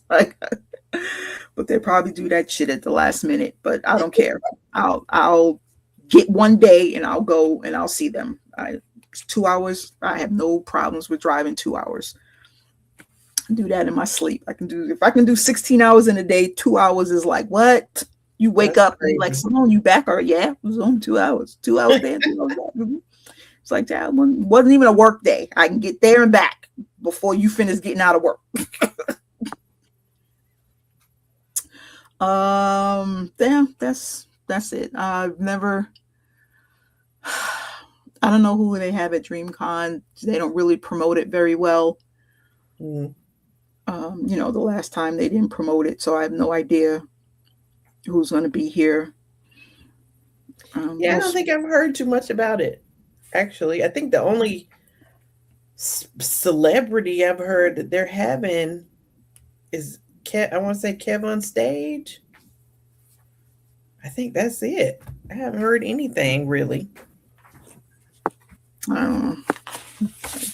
But they probably do that shit at the last minute. But I don't care. I'll get one day and I'll go and I'll see them. 2 hours. I have no problems with driving 2 hours. I do that in my sleep. If I can do 16 hours in a day, 2 hours is like what? You wake up and like, Simone, you back? Or yeah, it was on 2 hours. 2 hours there, 2 hours back. It's like that wasn't even a work day. I can get there and back before you finish getting out of work. That's it. I don't know who they have at DreamCon. They don't really promote it very well. The last time they didn't promote it, so I have no idea who's going to be here. I don't think I've heard too much about it. Actually, I think the only celebrity I've heard that they're having is I want to say Kev on stage. I think that's it. I haven't heard anything really. I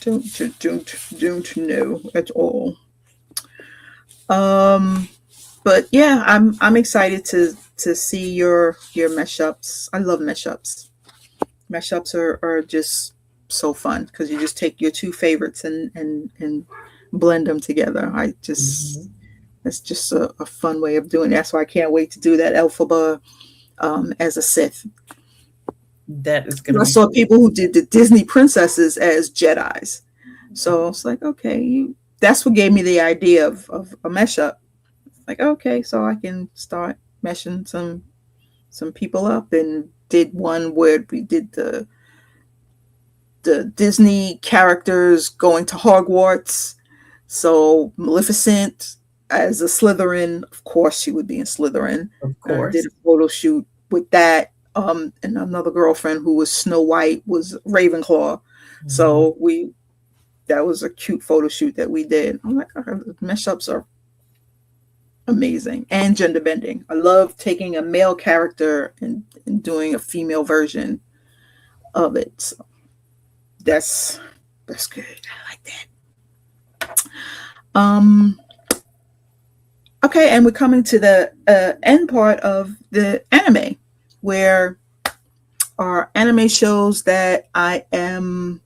don't know at all. But yeah, I'm excited to see your mashups. I love mashups. Mashups are just so fun because you just take your two favorites and blend them together. It's just a fun way of doing it. That's why I can't wait to do that Elphaba as a Sith. That is gonna. I saw people who did the Disney princesses as Jedis, so it's like, okay, that's what gave me the idea of a mesh up. Like, okay, so I can start meshing some people up, and did one where we did the Disney characters going to Hogwarts. So Maleficent as a Slytherin. Of course, she would be in Slytherin. Of And did course. a photo shoot with that. And another girlfriend who was Snow White was Ravenclaw. Mm-hmm. So that was a cute photo shoot that we did. I'm like, the mashups are amazing and gender bending. I love taking a male character and doing a female version of it. So that's good. I like that. Okay, and we're coming to the end part of the anime, where are anime shows that I am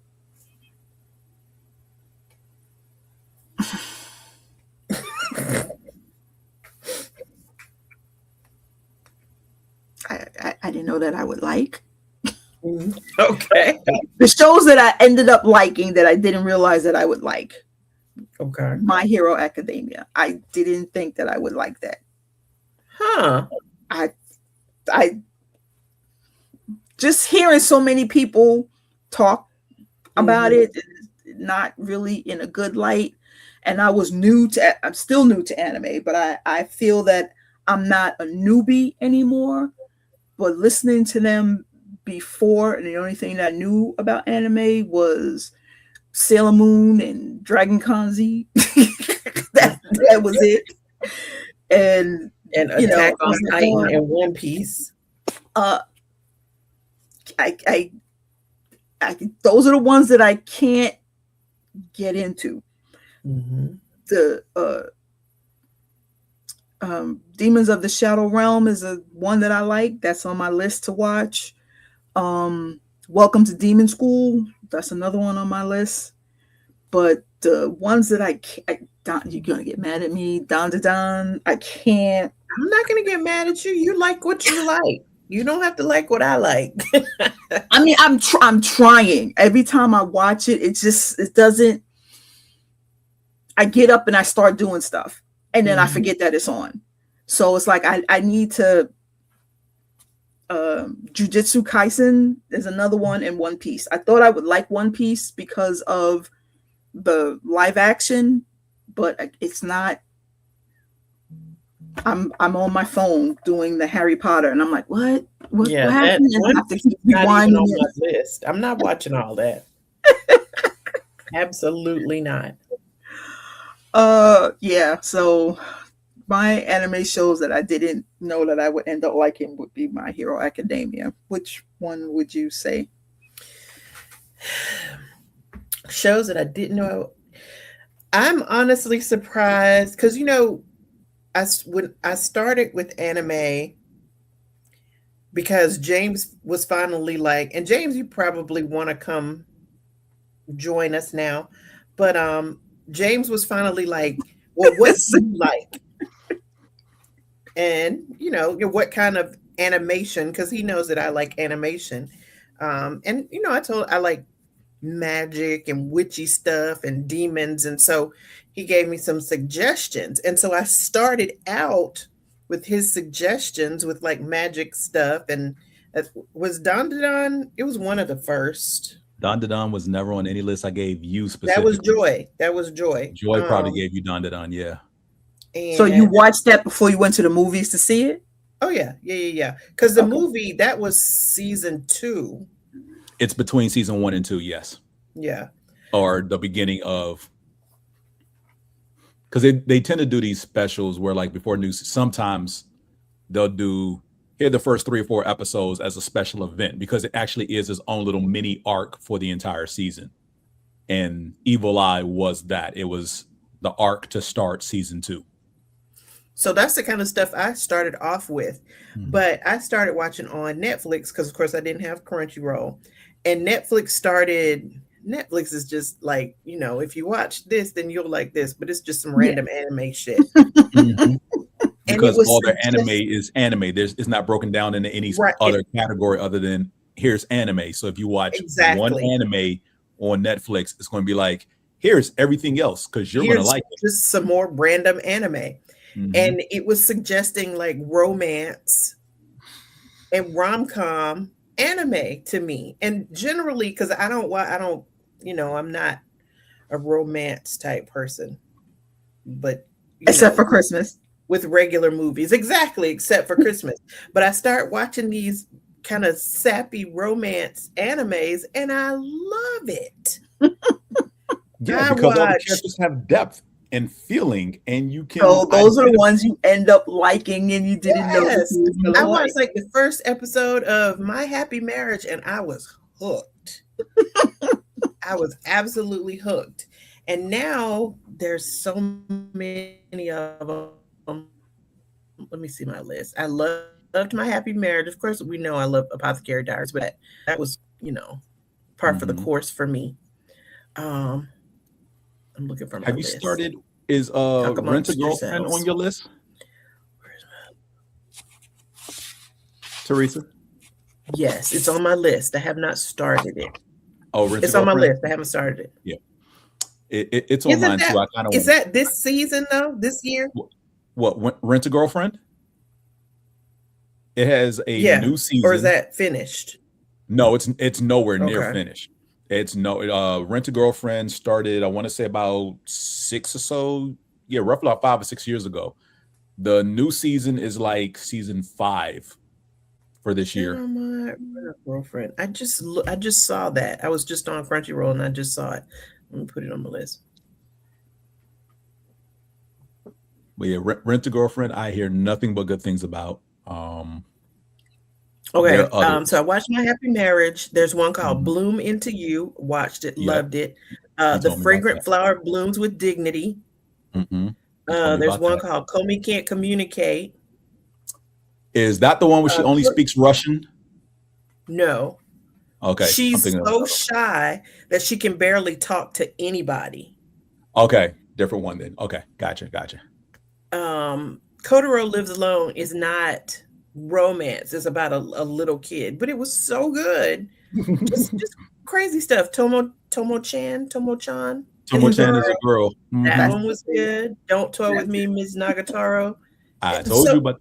I didn't know that I would like. Okay. The shows that I ended up liking that I didn't realize that I would like. Okay. My Hero Academia. I didn't think that I would like that. Huh. I just hearing so many people talk about it, not really in a good light. And I'm still new to anime, but I feel that I'm not a newbie anymore. But listening to them before, and the only thing that I knew about anime was Sailor Moon and Dragon Kanzi. that was it. And Attack on Titan and One Piece. I those are the ones that I can't get into. Mm-hmm. The Demons of the Shadow Realm is one that I like. That's on my list to watch. Welcome to Demon School. That's another one on my list. But the ones that you're gonna get mad at me. Don, I can't. I'm not gonna get mad at you. You like what you like. You don't have to like what I like. I mean, I'm trying. Every time I watch it, it doesn't. I get up and I start doing stuff, and then I forget that it's on. So it's like I need to. Jujutsu Kaisen is another one, in One Piece. I thought I would like One Piece because of the live action, but it's not. I'm on my phone doing the Harry Potter, and I'm like, what? What happened? I have to keep rewinding on my list. I'm not watching all that. Absolutely not. Yeah. So my anime shows that I didn't know that I would end up liking would be My Hero Academia. Which one would you say? Shows that I didn't know. I'm honestly surprised because when I started with anime, because James was finally like, and James, you probably want to come join us now, but James was finally like, well, what do you like? And what kind of animation, because he knows that I like animation. And I like magic and witchy stuff and demons, and so he gave me some suggestions, and so I started out with his suggestions with like magic stuff. And that was Dandadan. It was one of the first. Dandadan was never on any list I gave you specifically. That was Joy. Joy probably gave you Dandadan, yeah. And so you watched that before you went to the movies to see it? Oh yeah. Because the movie, that was season 2. It's between season 1 and 2, yes. Yeah. Or the beginning of, because they tend to do these specials where, like, before news, sometimes they'll do the first 3 or 4 episodes as a special event, because it actually is its own little mini arc for the entire season. And Evil Eye was that. It was the arc to start season 2. So that's the kind of stuff I started off with. But I started watching on Netflix because, of course, I didn't have Crunchyroll. And Netflix is just like, if you watch this, then you'll like this. But it's just some random anime shit. Because all their anime is anime. It's not broken down into any other category other than here's anime. So if you watch one anime on Netflix, it's going to be like, here's everything else, because you're going to like it. Just some more random anime. And it was suggesting like romance and rom-com anime to me. And generally, because I'm not a romance type person, but Except for Christmas. With regular movies. Exactly, except for Christmas. But I start watching these kind of sappy romance animes and I love it. Yeah, because all the characters have depth and feeling, and you can. So those are the ones you end up liking, and you didn't know. I watched like the first episode of My Happy Marriage, and I was hooked. I was absolutely hooked. And now there's so many of them. Let me see my list. I loved My Happy Marriage. Of course, we know I love Apothecary Diaries, but that was, par for the course for me. I'm looking for my Have list. You started? Is Rent a Girlfriend on your list? Teresa? Yes, it's on my list. I have not started it. Oh, it's on my list. I haven't started it. Yeah, it's on mine too. I kind of. Is that this season though? This year? What Rent a Girlfriend? It has a new season, or is that finished? No, it's nowhere near finished. It's Rent a Girlfriend started, I want to say about 6 or so. Yeah, roughly about 5 or 6 years ago. The new season is like season 5 for this year. My girlfriend. I just saw that. I was just on Crunchyroll and I just saw it. Let me put it on my list. But yeah, Rent a Girlfriend, I hear nothing but good things about. Okay, so I watched My Happy Marriage. There's one called Bloom Into You. Watched it, loved it. The Fragrant Flower Blooms with Dignity. There's one called Komi Can't Communicate. Is that the one where she only speaks Russian? No. Okay. She's so shy that she can barely talk to anybody. Okay, different one then. Okay, gotcha. Kotaro Lives Alone is not romance. It's about a little kid, but it was so good. just crazy stuff. Tomo-chan is a girl. That one was good. Don't Toy With Me, Ms. Nagatoro. I told you about.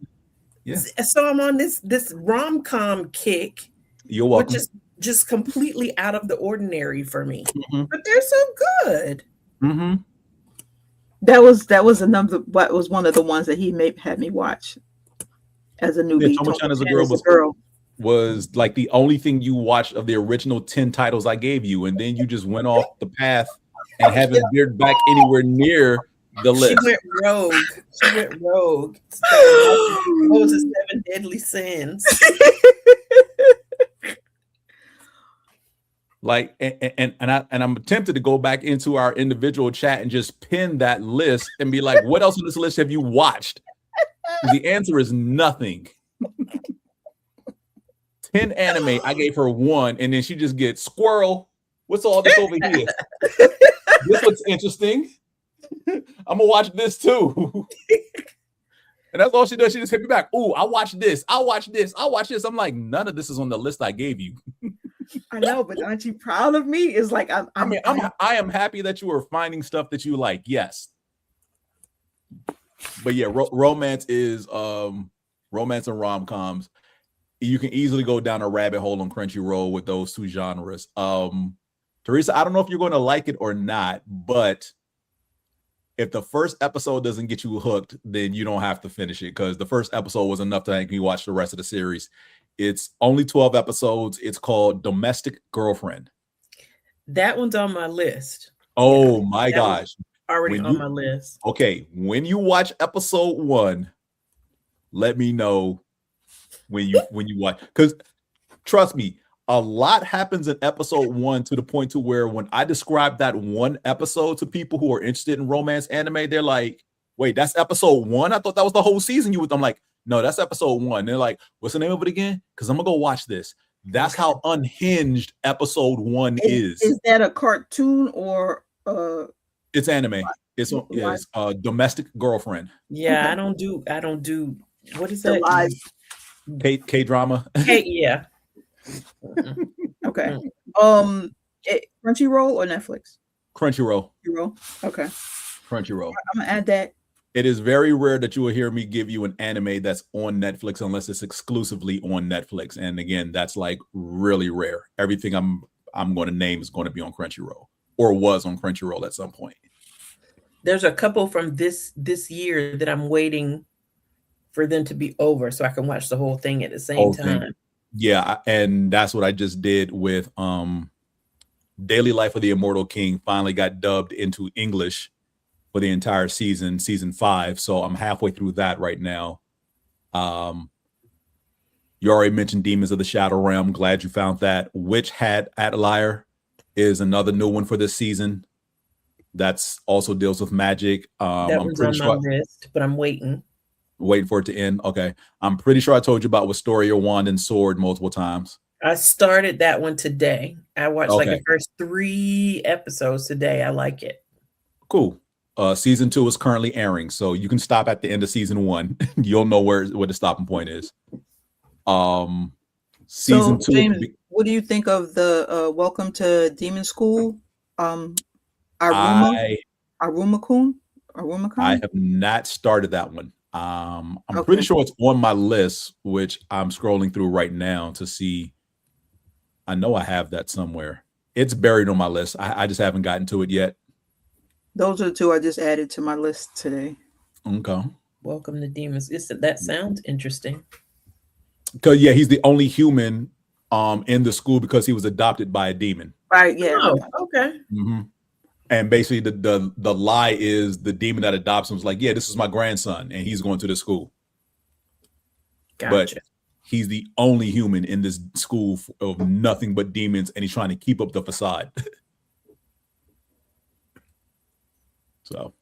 Yeah. So I'm on this rom-com kick. You're welcome. Which is just completely out of the ordinary for me, but they're so good. That was another. What was one of the ones that he had me watch as a newbie. Tomo-chan as a girl was like the only thing you watched of the original 10 titles I gave you, and then you just went off the path and haven't veered back anywhere near the list. She went rogue. Those are 7 deadly sins. Like, and I'm tempted to go back into our individual chat and just pin that list and be like, what else on this list have you watched? The answer is nothing. 10 anime, I gave her 1, and then she just gets squirrel. What's all this over here? This looks interesting. I'm gonna watch this too. And that's all she does. She just hit me back. Ooh, I watch this. I watch this. I watch this. I'm like, none of this is on the list I gave you. I know, but aren't you proud of me? It's like I am happy that you are finding stuff that you like. Yes, but yeah, romance is romance and rom-coms. You can easily go down a rabbit hole on Crunchyroll with those two genres. Teresa, I don't know if you're going to like it or not, but if the first episode doesn't get you hooked, then you don't have to finish it, because the first episode was enough to make me watch the rest of the series. It's only 12 episodes. It's called Domestic Girlfriend. That one's on my list. Oh my gosh. Already on my list. Okay. When you watch episode 1, let me know when you watch, because trust me, a lot happens in episode 1 to the point to where when I describe that one episode to people who are interested in romance anime, they're like, wait, that's episode 1? I thought that was the whole season you would. I'm like, no, that's episode 1. They're like, what's the name of it again? Because I'm gonna go watch this. That's how unhinged episode 1 is. Is that a cartoon or it's anime. It's Domestic Girlfriend. Yeah, I don't do what is that? Live K-drama. Yeah. Okay. Crunchyroll or Netflix? Crunchyroll. Okay. Crunchyroll. I'm gonna add that. It is very rare that you will hear me give you an anime that's on Netflix unless it's exclusively on Netflix. And again, that's like really rare. Everything I'm going to name is going to be on Crunchyroll, or was on Crunchyroll at some point. There's a couple from this year that I'm waiting for them to be over so I can watch the whole thing at the same Whole time. thing. Yeah, and that's what I just did with Daily Life of the Immortal King. Finally got dubbed into English for the entire season 5. So I'm halfway through that right now. You already mentioned Demons of the Shadow Realm. Glad you found that. Witch Hat Atelier is another new one for this season. That's also deals with magic. That I'm was pretty on my sure list, but I'm waiting. waiting for it to end. Okay. I'm pretty sure I told you about Wisteria Wand and Sword multiple times. I started that one today. I watched like Okay. the first 3 episodes today. I like it. Cool. Season 2 is currently airing, so you can stop at the end of season 1. You'll know where the stopping point is. Season 2. James, what do you think of the Welcome to Demon School? Aruma Kun? I have not started that one. I'm Okay. pretty sure it's on my list, which I'm scrolling through right now to see. I know I have that somewhere. It's buried on my list. I just haven't gotten to it yet. Those are the 2 I just added to my list today. Okay. Welcome to Demons. That sounds interesting. Because yeah, he's the only human in the school because he was adopted by a demon. Right, yeah. Oh, okay. Mm-hmm. And basically the lie is the demon that adopts him is like, yeah, this is my grandson, and he's going to the school. Gotcha. But he's the only human in this school of nothing but demons, and he's trying to keep up the facade. So,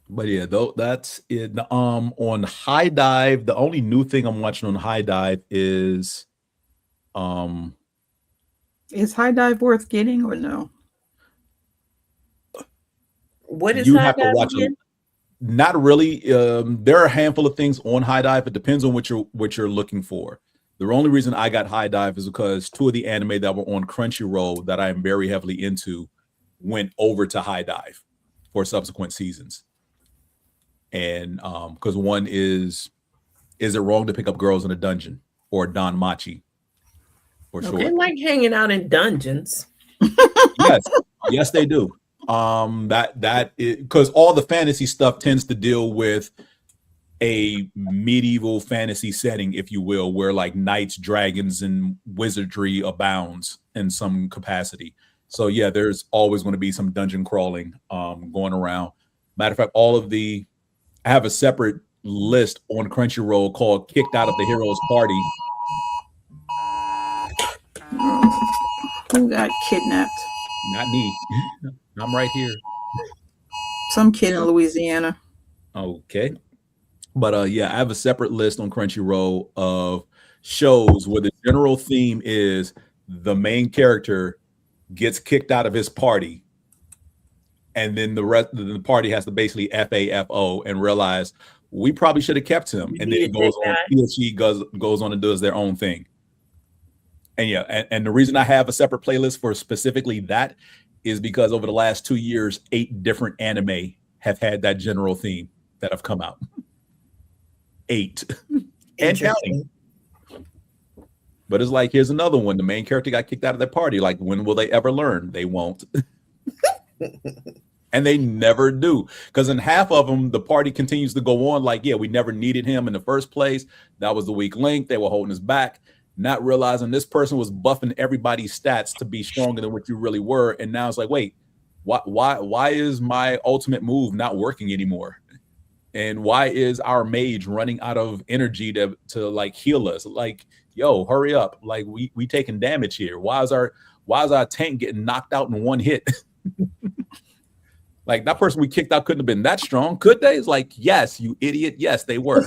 but yeah, though that's it. On High Dive, the only new thing I'm watching on High Dive is High Dive worth getting or no? What is you High have to Dive watch again? not really. There are a handful of things on High Dive. It depends on what you're looking for. The only reason I got High Dive is because 2 of the anime that were on Crunchyroll that I am very heavily into went over to High Dive for subsequent seasons. And because one is it wrong to pick up girls in a dungeon, or Don Machi for Okay, short? like hanging out in dungeons. Yes, they do. That because all the fantasy stuff tends to deal with a medieval fantasy setting, if you will, where like knights, dragons, and wizardry abounds in some capacity. So yeah, there's always going to be some dungeon crawling going around. Matter of fact, I have a separate list on Crunchyroll called "Kicked Out of the Heroes Party." Who got kidnapped? Not me. I'm right here. Some kid in Louisiana. Okay. But yeah, I have a separate list on Crunchyroll of shows where the general theme is the main character gets kicked out of his party, and then the rest of the party has to basically FAFO and realize we probably should have kept him. And then it goes on, he or she goes on and does their own thing. And yeah, and the reason I have a separate playlist for specifically that is because over the last 2 years, 8 different anime have had that general theme that have come out. 8 and counting. But it's like, here's another one. The main character got kicked out of their party. Like, when will they ever learn? They won't. And they never do. Because in half of them, the party continues to go on like, yeah, we never needed him in the first place. That was the weak link. They were holding us back, not realizing this person was buffing everybody's stats to be stronger than what you really were. And now it's like, wait, why is my ultimate move not working anymore? And why is our mage running out of energy to like heal us? Like, yo, hurry up. Like, we taking damage here. Why is our tank getting knocked out in one hit? Like, that person we kicked out couldn't have been that strong, could they? It's like, yes, you idiot. Yes, they were.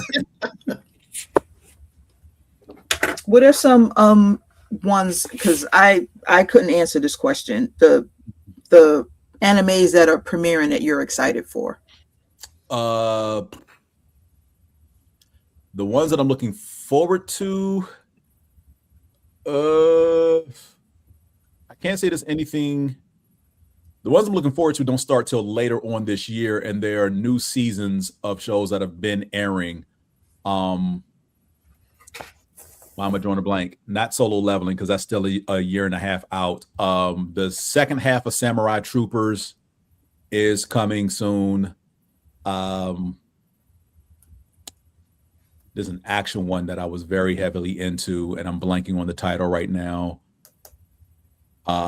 What are some ones, because I couldn't answer this question, the animes that are premiering that you're excited for? The ones that I'm looking forward to, I can't say there's anything. The ones I'm looking forward to don't start till later on this year, and there are new seasons of shows that have been airing. Why am I drawing a blank? Not Solo Leveling, because that's still a year and a half out. The second half of Samurai Troopers is coming soon. There's an action one that I was very heavily into, and I'm blanking on the title right now.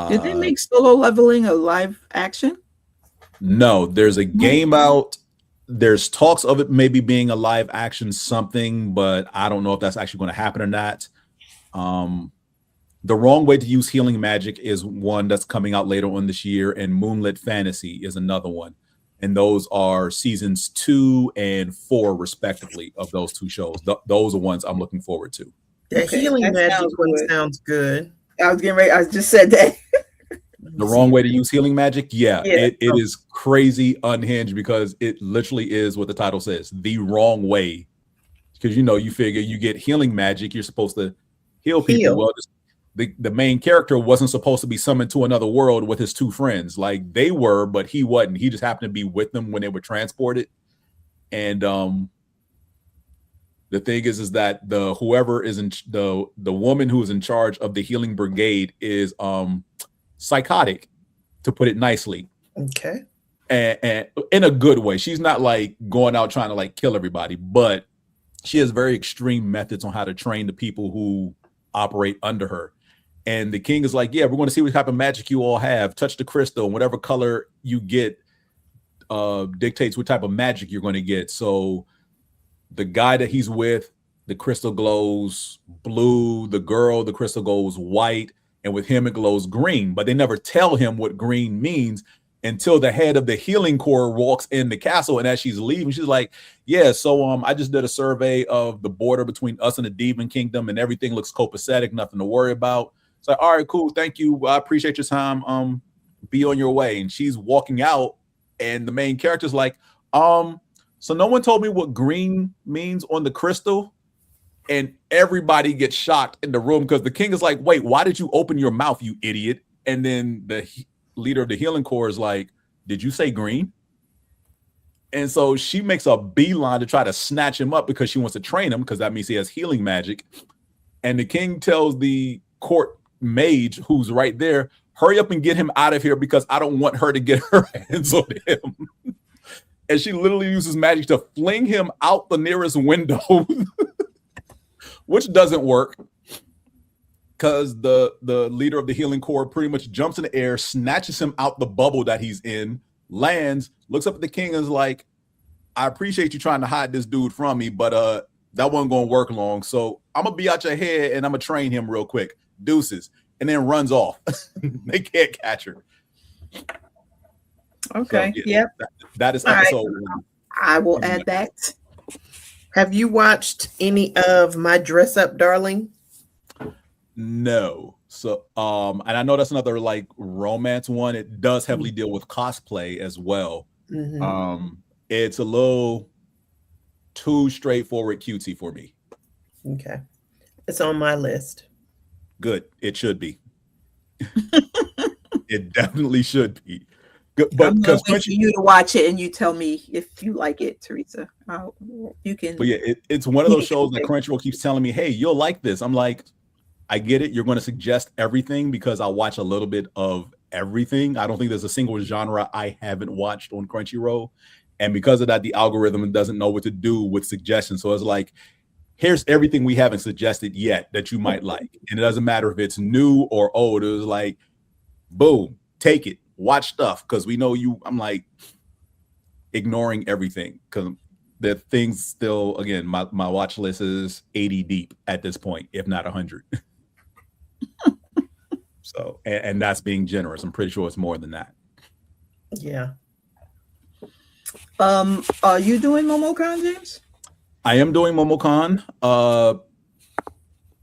Did they make Solo Leveling a live action? No, there's a game out. There's talks of it maybe being a live action something, but I don't know if that's actually going to happen or not. The Wrong Way to Use Healing Magic is one that's coming out later on this year, and Moonlit Fantasy is another one. And those are seasons 2 and 4, respectively, of those two shows. Those are ones I'm looking forward to. The Healing Magic one sounds good. I was getting ready. I just said that. The Wrong Way to Use Healing Magic? Yeah. It is crazy unhinged because it literally is what the title says, the wrong way. Because, you figure you get healing magic, you're supposed to heal people. Well, the main character wasn't supposed to be summoned to another world with his two friends. Like, they were, but he wasn't. He just happened to be with them when they were transported. And the thing is that the whoever is in the woman who is in charge of the healing brigade is psychotic, to put it nicely. Okay. And in a good way. She's not like going out trying to like kill everybody, but she has very extreme methods on how to train the people who operate under her. And the king is like, yeah, we're going to see what type of magic you all have. Touch the crystal, and whatever color you get dictates what type of magic you're going to get. So the guy that he's with, the crystal glows blue. The girl, the crystal glows white. And with him, it glows green. But they never tell him what green means until the head of the healing corps walks in the castle. And as she's leaving, she's like, yeah, so I just did a survey of the border between us and the Demon Kingdom, and everything looks copacetic, nothing to worry about. It's like, all right, cool, thank you. I appreciate your time. Be on your way. And she's walking out, and the main character's like, so no one told me what green means on the crystal. And everybody gets shocked in the room because the king is like, wait, why did you open your mouth, you idiot? And then the leader of the healing corps is like, did you say green? And so she makes a beeline to try to snatch him up because she wants to train him, because that means he has healing magic. And the king tells the court mage who's right there, hurry up and get him out of here because I don't want her to get her hands on him. And she literally uses magic to fling him out the nearest window, which doesn't work because the leader of the healing corps pretty much jumps in the air, snatches him out the bubble that he's in, lands, looks up at the king and is like, I appreciate you trying to hide this dude from me, but that wasn't going to work long. So I'm going to be out your head and I'm going to train him real quick. Deuces. And then runs off. They can't catch her. Okay. So, yep. That is episode 1. I will add that. Have you watched any of My Dress Up Darling? No. So and I know that's another like romance one. It does heavily deal with cosplay as well. Mm-hmm. It's a little too straightforward cutesy for me. Okay. It's on my list. Good. It should be. It definitely should be. Good, but because wait for you to watch it and you tell me if you like it, Teresa. You can. But yeah, it's one of those shows that Crunchyroll keeps telling me, "Hey, you'll like this." I'm like, I get it. You're going to suggest everything because I watch a little bit of everything. I don't think there's a single genre I haven't watched on Crunchyroll, and because of that, the algorithm doesn't know what to do with suggestions. So it's like, here's everything we haven't suggested yet that you might like, and it doesn't matter if it's new or old. It was like, boom, take it. Watch stuff because we know you. I'm like ignoring everything because the things still, again, my watch list is 80 deep at this point, if not 100. So, and that's being generous. I'm pretty sure it's more than that. Yeah. Are you doing MomoCon, James? I am doing MomoCon,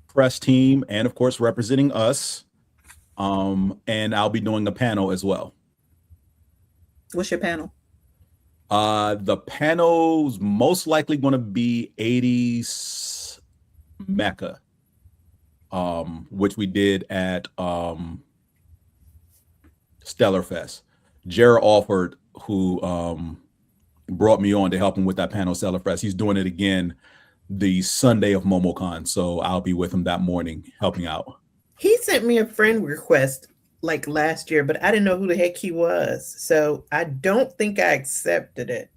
press team, and of course representing us. And I'll be doing a panel as well. What's your panel? The panel's most likely going to be 80s Mecca, which we did at Stellar Fest. Jared Alford, who brought me on to help him with that panel, Stellar Fest, he's doing it again the Sunday of MomoCon, so I'll be with him that morning helping out. He sent me a friend request like last year, but I didn't know who the heck he was. So I don't think I accepted it.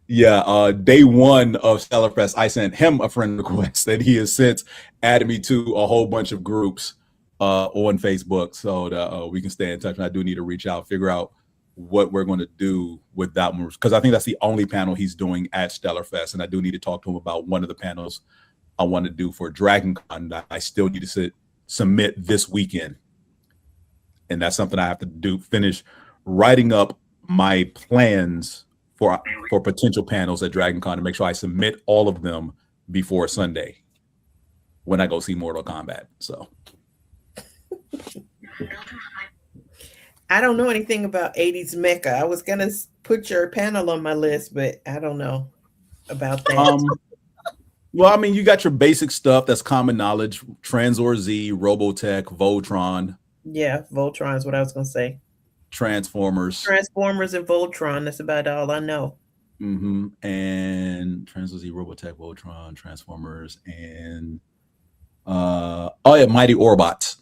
Yeah, day one of Stellarfest, I sent him a friend request that he has since added me to a whole bunch of groups on Facebook so that we can stay in touch. And I do need to reach out, figure out what we're going to do with that one, because I think that's the only panel he's doing at Stellarfest. And I do need to talk to him about one of the panels I want to do for DragonCon that I still need to submit this weekend. And that's something I have to do, finish writing up my plans for potential panels at DragonCon to make sure I submit all of them before Sunday when I go see Mortal Kombat. So I don't know anything about 80s Mecca. I was gonna put your panel on my list, but I don't know about that. Well, I mean, you got your basic stuff that's common knowledge: Transor Z, Robotech, Voltron. Yeah, Voltron is what I was gonna say. Transformers and Voltron. That's about all I know. And Transor Z, Robotech, Voltron, Transformers, and Mighty Orbots.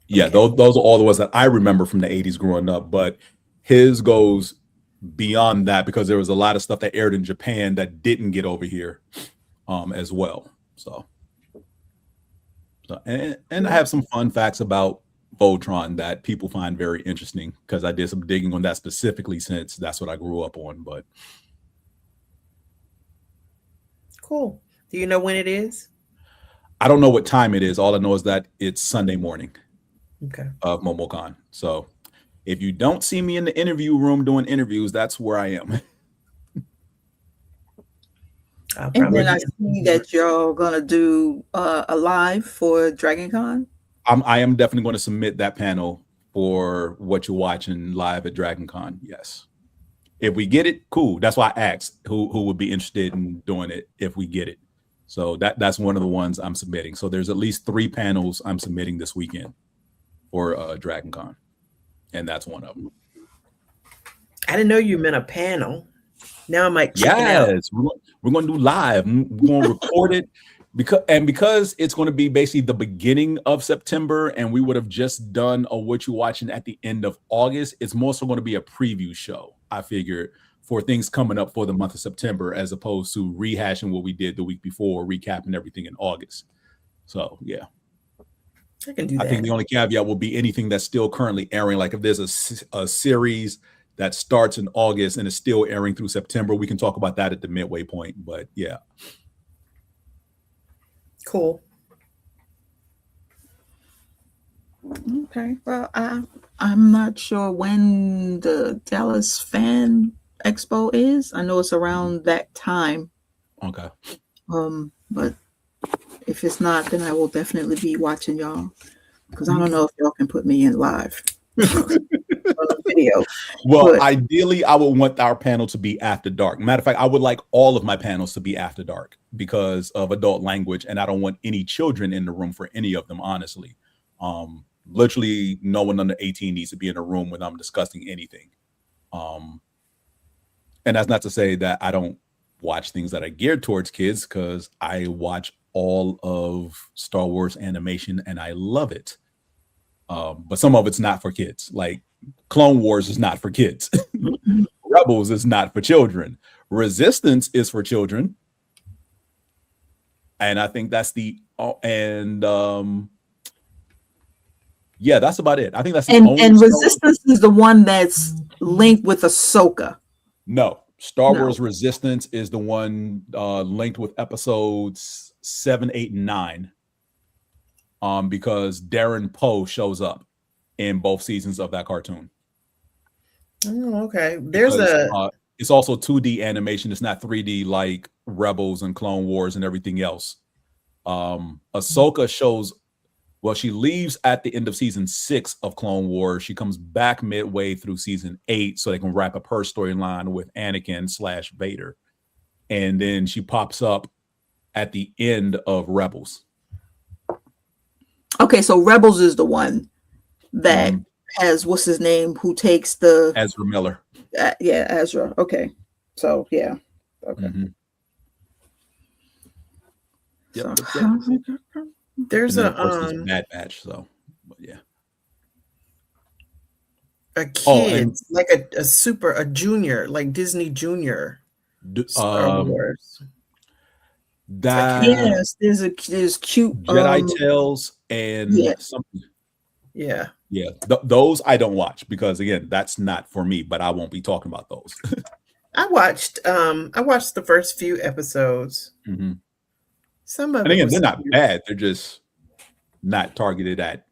Yeah, okay. Those are all the ones that I remember from the 80s growing up, but his goes beyond that because there was a lot of stuff that aired in Japan that didn't get over here as well. So and I have some fun facts about Voltron that people find very interesting because I did some digging on that specifically since that's what I grew up on. But cool. Do you know when it is? I don't know what time it is. All I know is that it's Sunday morning. Okay. Of MomoCon. So if you don't see me in the interview room doing interviews, that's where I am. And then I see that you're gonna do a live for DragonCon. I am definitely going to submit that panel for what you're watching live at DragonCon. Yes, if we get it, cool. That's why I asked who would be interested in doing it if we get it. So that's one of the ones I'm submitting. So there's at least 3 panels I'm submitting this weekend for DragonCon, and that's one of them. I didn't know you meant a panel. Now I might check it out. Yes, we're going to do live. We're going to record it. Because it's going to be basically the beginning of September, and we would have just done a What You Watching at the end of August, it's more so going to be a preview show, I figured, for things coming up for the month of September, as opposed to rehashing what we did the week before, recapping everything in August. So, yeah. I can do that. I think the only caveat will be anything that's still currently airing. Like if there's a series that starts in August and is still airing through September, we can talk about that at the midway point. But, yeah. Cool. Okay. Well, I'm not sure when the Dallas Fan Expo is. I know it's around that time. Okay. But if it's not, then I will definitely be watching y'all because I don't know if y'all can put me in live video. Well, but ideally, I would want our panel to be after dark. Matter of fact, I would like all of my panels to be after dark because of adult language, and I don't want any children in the room for any of them, honestly. Literally, no one under 18 needs to be in a room when I'm discussing anything. And that's not to say that I don't watch things that are geared towards kids, because I watch all of Star Wars animation and I love it. But some of it's not for kids. Like Clone Wars is not for kids. Rebels is not for children. Resistance is for children. And I think that's yeah, that's about it. I think that's the only. And Resistance is the one that's linked with Ahsoka. No, Star Wars Resistance is the one linked with episodes 7, 8, and 9. Because Darren Poe shows up in both seasons of that cartoon. Oh, okay. It's also 2D animation. It's not 3D like Rebels and Clone Wars and everything else. Ahsoka shows. Well, she leaves at the end of season 6 of Clone Wars. She comes back midway through season 8 so they can wrap up her storyline with Anakin / Vader. And then she pops up at the end of Rebels. Okay, so Rebels is the one that has, what's his name, who takes the... Ezra Miller. Yeah, Ezra. Okay. So, yeah. Okay. Yep. So, Yep. There's And then, of course, there's a Bad Batch. So, but yeah. a kid, Oh, and like a junior, like Disney Junior Star Wars. that yes, there's cute Jedi Tales and yeah. something. Yeah. Yeah, those I don't watch because again, that's not for me. But I won't be talking about those. I watched the first few episodes. Mm-hmm. Some of And it again, was they're not cute. bad. They're just not targeted at.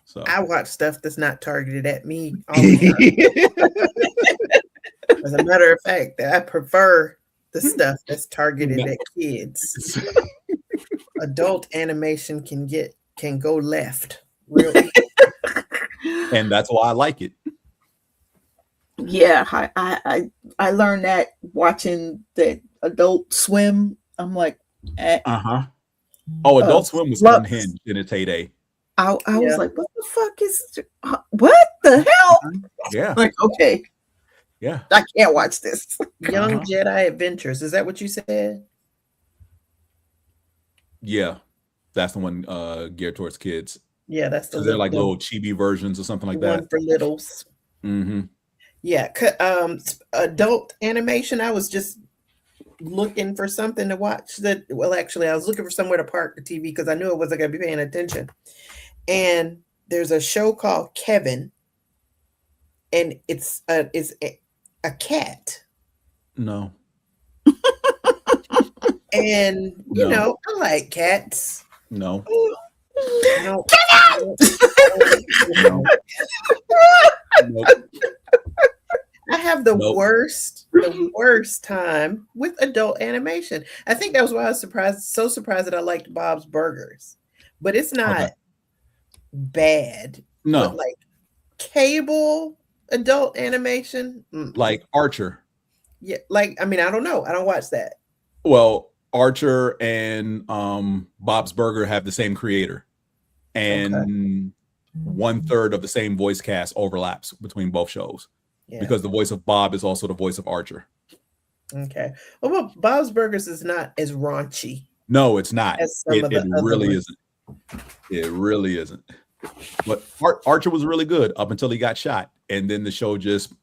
So I watch stuff that's not targeted at me all the time. As a matter of fact, I prefer the stuff that's targeted at kids. Adult animation can go left real easy. and that's why I like it. Yeah, I learned that watching the Adult Swim. I'm like, Oh, Adult Swim was Flux. unhinged in its heyday. I was like, what the fuck is what the hell? Yeah, Like, okay, yeah. I can't watch this. Young Jedi Adventures. Is that what you said? Yeah, that's the one geared towards kids. Yeah, that's the They're like little chibi versions or something like one that. for littles. Mm-hmm. Yeah, adult animation. I was just looking for something to watch. Well, actually, I was looking for somewhere to park the TV because I knew I wasn't going to be paying attention. And there's a show called Kevin, and it's a cat. No. And you No. know, I like cats. No. No. Nope. I have the Nope. worst time with adult animation. I think that was why I was so surprised that I liked Bob's Burgers. But it's not bad. No. But like cable adult animation, Like Archer. yeah, like I mean, I don't know. I don't watch that. Well, Archer and Bob's Burger have the same creator, and 1/3 of the same voice cast overlaps between both shows because the voice of Bob is also the voice of Archer. Okay. Well, Bob's Burgers is not as raunchy. No, it's not. As some of the It other really ones. isn't. It really isn't. But Archer was really good up until he got shot, and then the show just.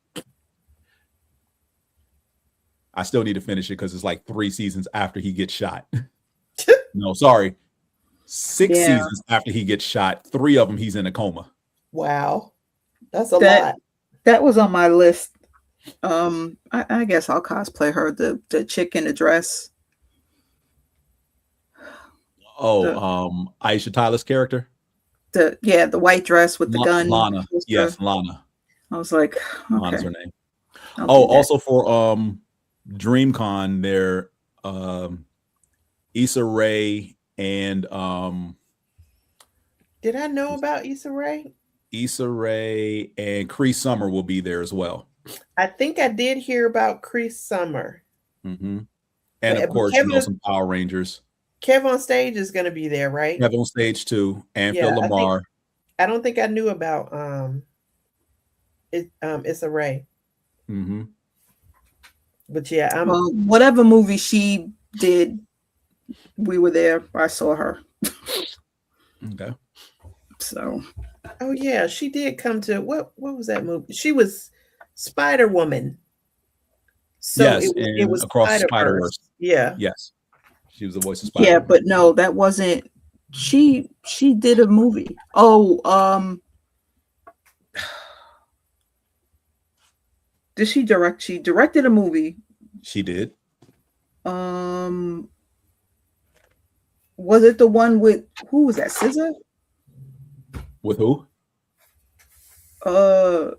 I still need to finish it because it's like 3 seasons after he gets shot. No, sorry. 6 seasons after he gets shot. 3 of them he's in a coma. Wow. That's a lot. That was on my list. I guess I'll cosplay her, the chick in the dress. Oh, Aisha Tyler's character? The white dress with the gun. Lana. Yes, Lana. I was like, okay. Lana's her name. I'll do that. Also for DreamCon, there Issa Rae and Did I know about Issa Rae? Issa Rae and Cree Summer will be there as well. I think I did hear about Cree Summer. Mm-hmm. And But of course, Kevin- some Power Rangers. Kev on Stage is going to be there, right? Kevin on Stage too, and Yeah, Phil Lamar. I don't think I knew about Issa Rae. Mm-hmm. But yeah, Well, whatever movie she did, we were there. I saw her. Okay. So. Oh yeah, she did come to what was that movie? She was Spider-Woman. So Yes, it was Across Spider-Verse. Yeah. Yes. She was the voice of Spider. Yeah, but no, that wasn't. She did a movie. Oh, did she direct? She directed a movie. She did. Was it the one with who was that? SZA? With who? The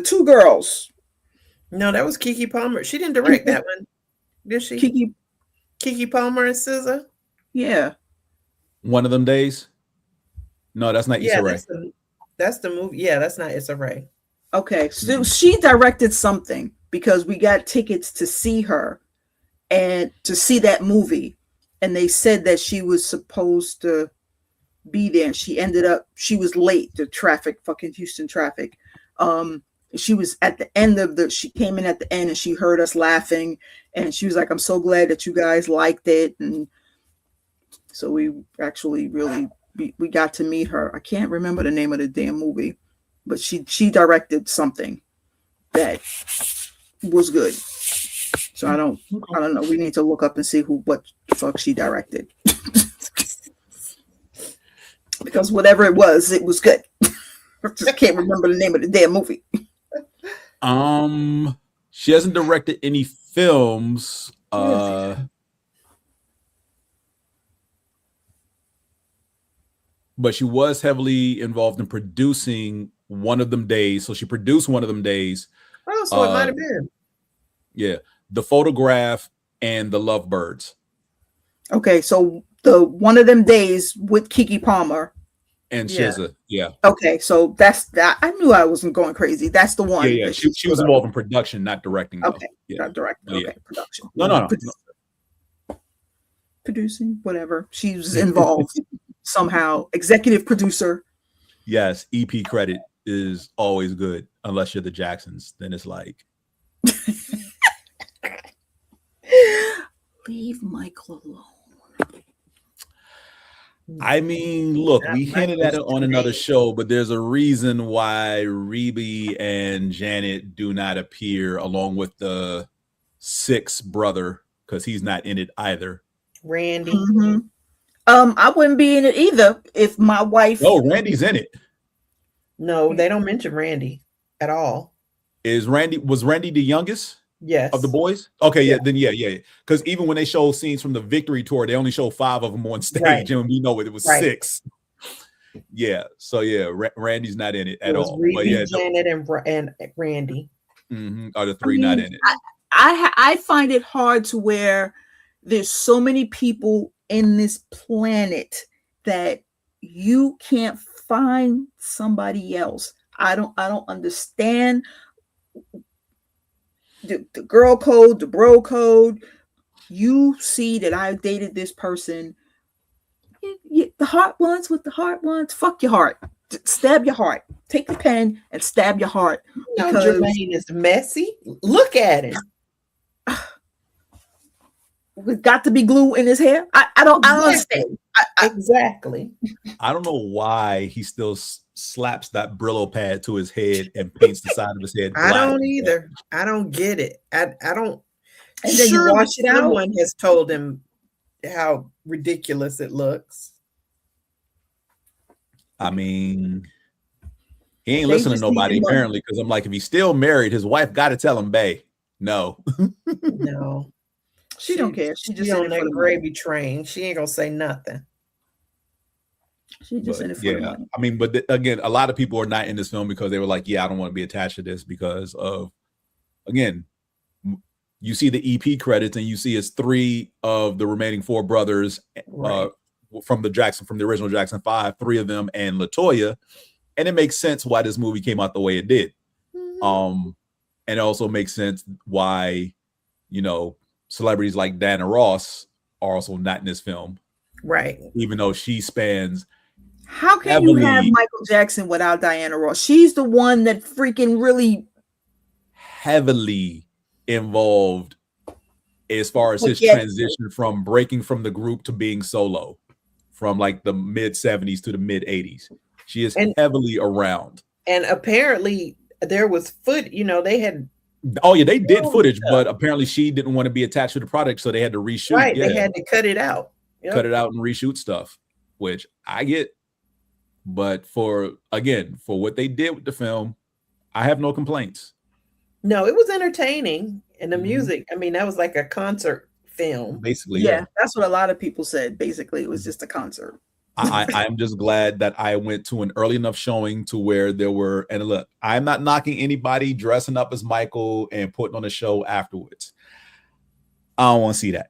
2 girls. No, that was Keke Palmer. She didn't direct that one, did she? Keke Palmer and SZA. Yeah. One of them days. No, that's not Issa Rae. That's the movie. Yeah, that's not Issa Rae. Okay, so she directed something because we got tickets to see her and to see that movie, and they said that she was supposed to be there, and she was late. The traffic, fucking Houston traffic, and She was at the end of she came in at the end and she heard us laughing and she was like, I'm so glad that you guys liked it. And so we actually really, we got to meet her. I can't remember the name of the damn movie, but she directed something that was good. So I don't know. We need to look up and see what the fuck she directed. Because whatever it was good. I just can't remember the name of the damn movie. She hasn't directed any films. But she was heavily involved in producing One of Them Days. So she produced One of Them Days. Oh, so it might have been. Yeah. The Photograph and The Lovebirds. Okay, so the One of Them Days with Keke Palmer. And Shizza, yeah. Okay, so that's that. I knew I wasn't going crazy. That's the one. Yeah. She was involved in production, not directing. Though. Okay, not directing. Okay, production. No. Producing, whatever. She was involved somehow. Executive producer. Yes, EP credit is always good unless you're the Jacksons. Then it's like, leave Michael alone. I mean, look, we hinted at it on another show, but there's a reason why Reby and Janet do not appear along with the sixth brother, because he's not in it either. Randy. Mm-hmm. I wouldn't be in it either if my wife. No, Randy's in it. No, they don't mention Randy at all. Was Randy the youngest? Yes. Of the boys? Okay, yeah. Then yeah. Because even when they show scenes from the Victory Tour, they only show 5 of them on stage, right. And we know it was 6. Yeah. So yeah, Randy's not in it at all. Reby, but yeah, Janet, and Randy are the 3 not in it. I find it hard to where there's so many people in this planet that you can't find somebody else. I don't understand. The girl code, the bro code. You see that I dated this person. The heart ones with the heart ones. Fuck your heart. Stab your heart. Take the pen and stab your heart. Jermaine is messy. Look at him. We've got to be glue in his hair. I don't understand. Exactly. I don't know why he still slaps that Brillo pad to his head and paints the side of his head black. I don't either. I don't get it. I don't. And then you wash it out. Someone has told him how ridiculous it looks. I mean, he ain't listening to nobody apparently, because I'm like, if he's still married, his wife got to tell him, bae, no. No. She don't care. She just on that gravy train. She ain't gonna say nothing. She just in it for the money. I mean, but again, a lot of people are not in this film because they were like, I don't want to be attached to this because of, again, you see the EP credits and you see it's 3 of the remaining 4 brothers from the original Jackson 5, 3 of them and LaToya, and it makes sense why this movie came out the way it did. And it also makes sense why, celebrities like Diana Ross are also not in this film, right? Even though she spans. How can you have Michael Jackson without Diana Ross? She's the one that freaking really heavily involved as far as his transition from breaking from the group to being solo, from like the mid 70s to the mid 80s. She is heavily around. And apparently there was they had. Oh yeah, they did footage, but apparently she didn't want to be attached to the product, so they had to reshoot. Right, they had to cut it out. Cut it out and reshoot stuff, which I get. But for what they did with the film, I have no complaints. No, it was entertaining, and the music. I mean, that was like a concert film, basically. Yeah, that's what a lot of people said. Basically, it was just a concert. I'm just glad that I went to an early enough showing to where there were, and look, I'm not knocking anybody dressing up as Michael and putting on a show afterwards. I don't want to see that.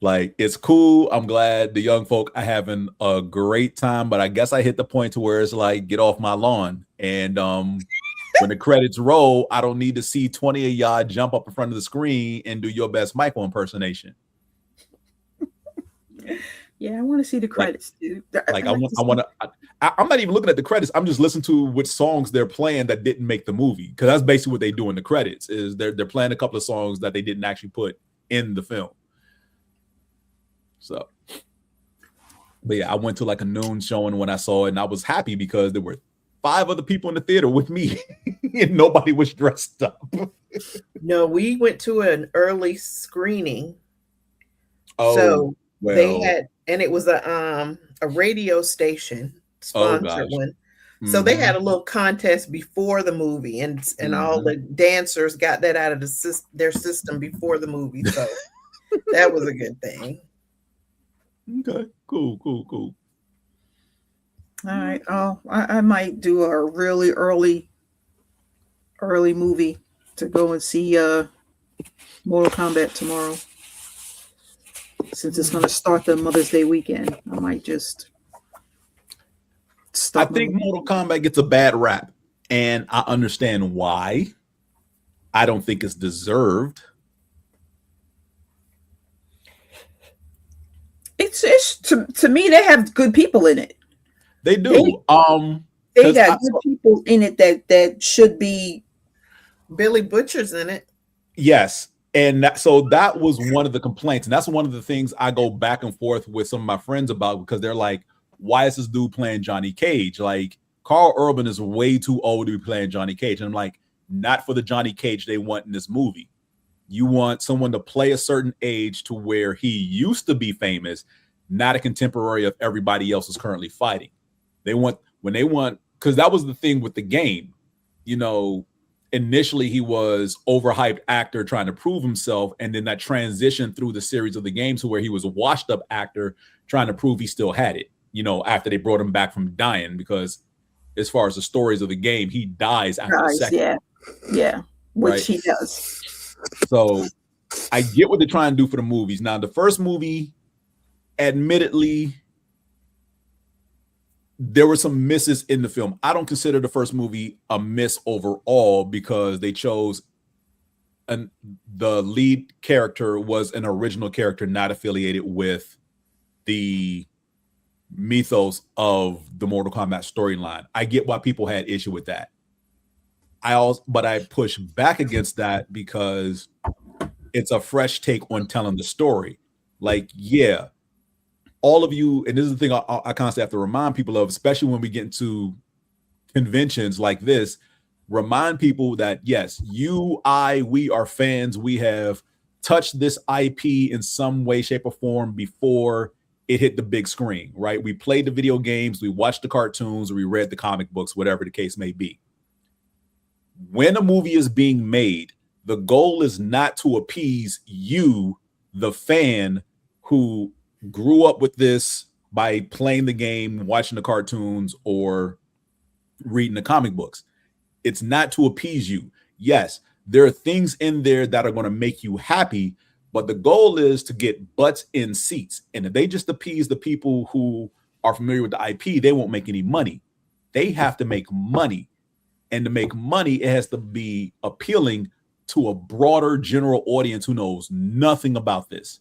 Like, it's cool. I'm glad the young folk are having a great time, but I guess I hit the point to where it's like, get off my lawn. And when the credits roll, I don't need to see 20 of y'all jump up in front of the screen and do your best Michael impersonation. Yeah, I want to see the credits, dude. Like I'm not even looking at the credits. I'm just listening to which songs they're playing that didn't make the movie, because that's basically what they do in the credits. Is they're playing a couple of songs that they didn't actually put in the film. So, but yeah, I went to like a noon showing when I saw it, and I was happy because there were 5 other people in the theater with me, and nobody was dressed up. No, we went to an early screening. Oh, so well. they had, and it was a radio station sponsored one. So they had a little contest before the movie, and all the dancers got that out of their system before the movie. So that was a good thing. Okay, cool. All right. Oh, I might do a really early movie to go and see Mortal Kombat tomorrow. Since it's going to start the Mother's Day weekend, I might just stop. I think Mortal Kombat gets a bad rap, and I understand why. I don't think it's deserved. It's to me, they have good people in it. They do. They got good people in it that should be. Billy Butcher's in it. Yes. And so that was one of the complaints. And that's one of the things I go back and forth with some of my friends about, because they're like, why is this dude playing Johnny Cage? Like, Carl Urban is way too old to be playing Johnny Cage. And I'm like, not for the Johnny Cage they want in this movie. You want someone to play a certain age to where he used to be famous, not a contemporary of everybody else is currently fighting. Because that was the thing with the game. You know, initially he was overhyped actor trying to prove himself, and then that transition through the series of the games to where he was a washed up actor trying to prove he still had it, you know, after they brought him back from dying, because as far as the stories of the game, he dies after the second. Yeah, which right? He does. So I get what they're trying to do for the movies. Now, the first movie, admittedly, there were some misses in the film. I don't consider the first movie a miss overall, because they chose the lead character was an original character, not affiliated with the mythos of the Mortal Kombat storyline. I get why people had issue with that. But I push back against that because it's a fresh take on telling the story. Like, yeah, all of you, and this is the thing I constantly have to remind people of, especially when we get into conventions like this, remind people that yes, we are fans. We have touched this IP in some way, shape, or form before it hit the big screen, right? We played the video games, we watched the cartoons, or we read the comic books, whatever the case may be. When a movie is being made, the goal is not to appease you, the fan who grew up with this by playing the game, watching the cartoons, or reading the comic books. It's not to appease you. Yes, there are things in there that are going to make you happy, but the goal is to get butts in seats. And if they just appease the people who are familiar with the IP, they won't make any money. They have to make money. And to make money, it has to be appealing to a broader general audience who knows nothing about this.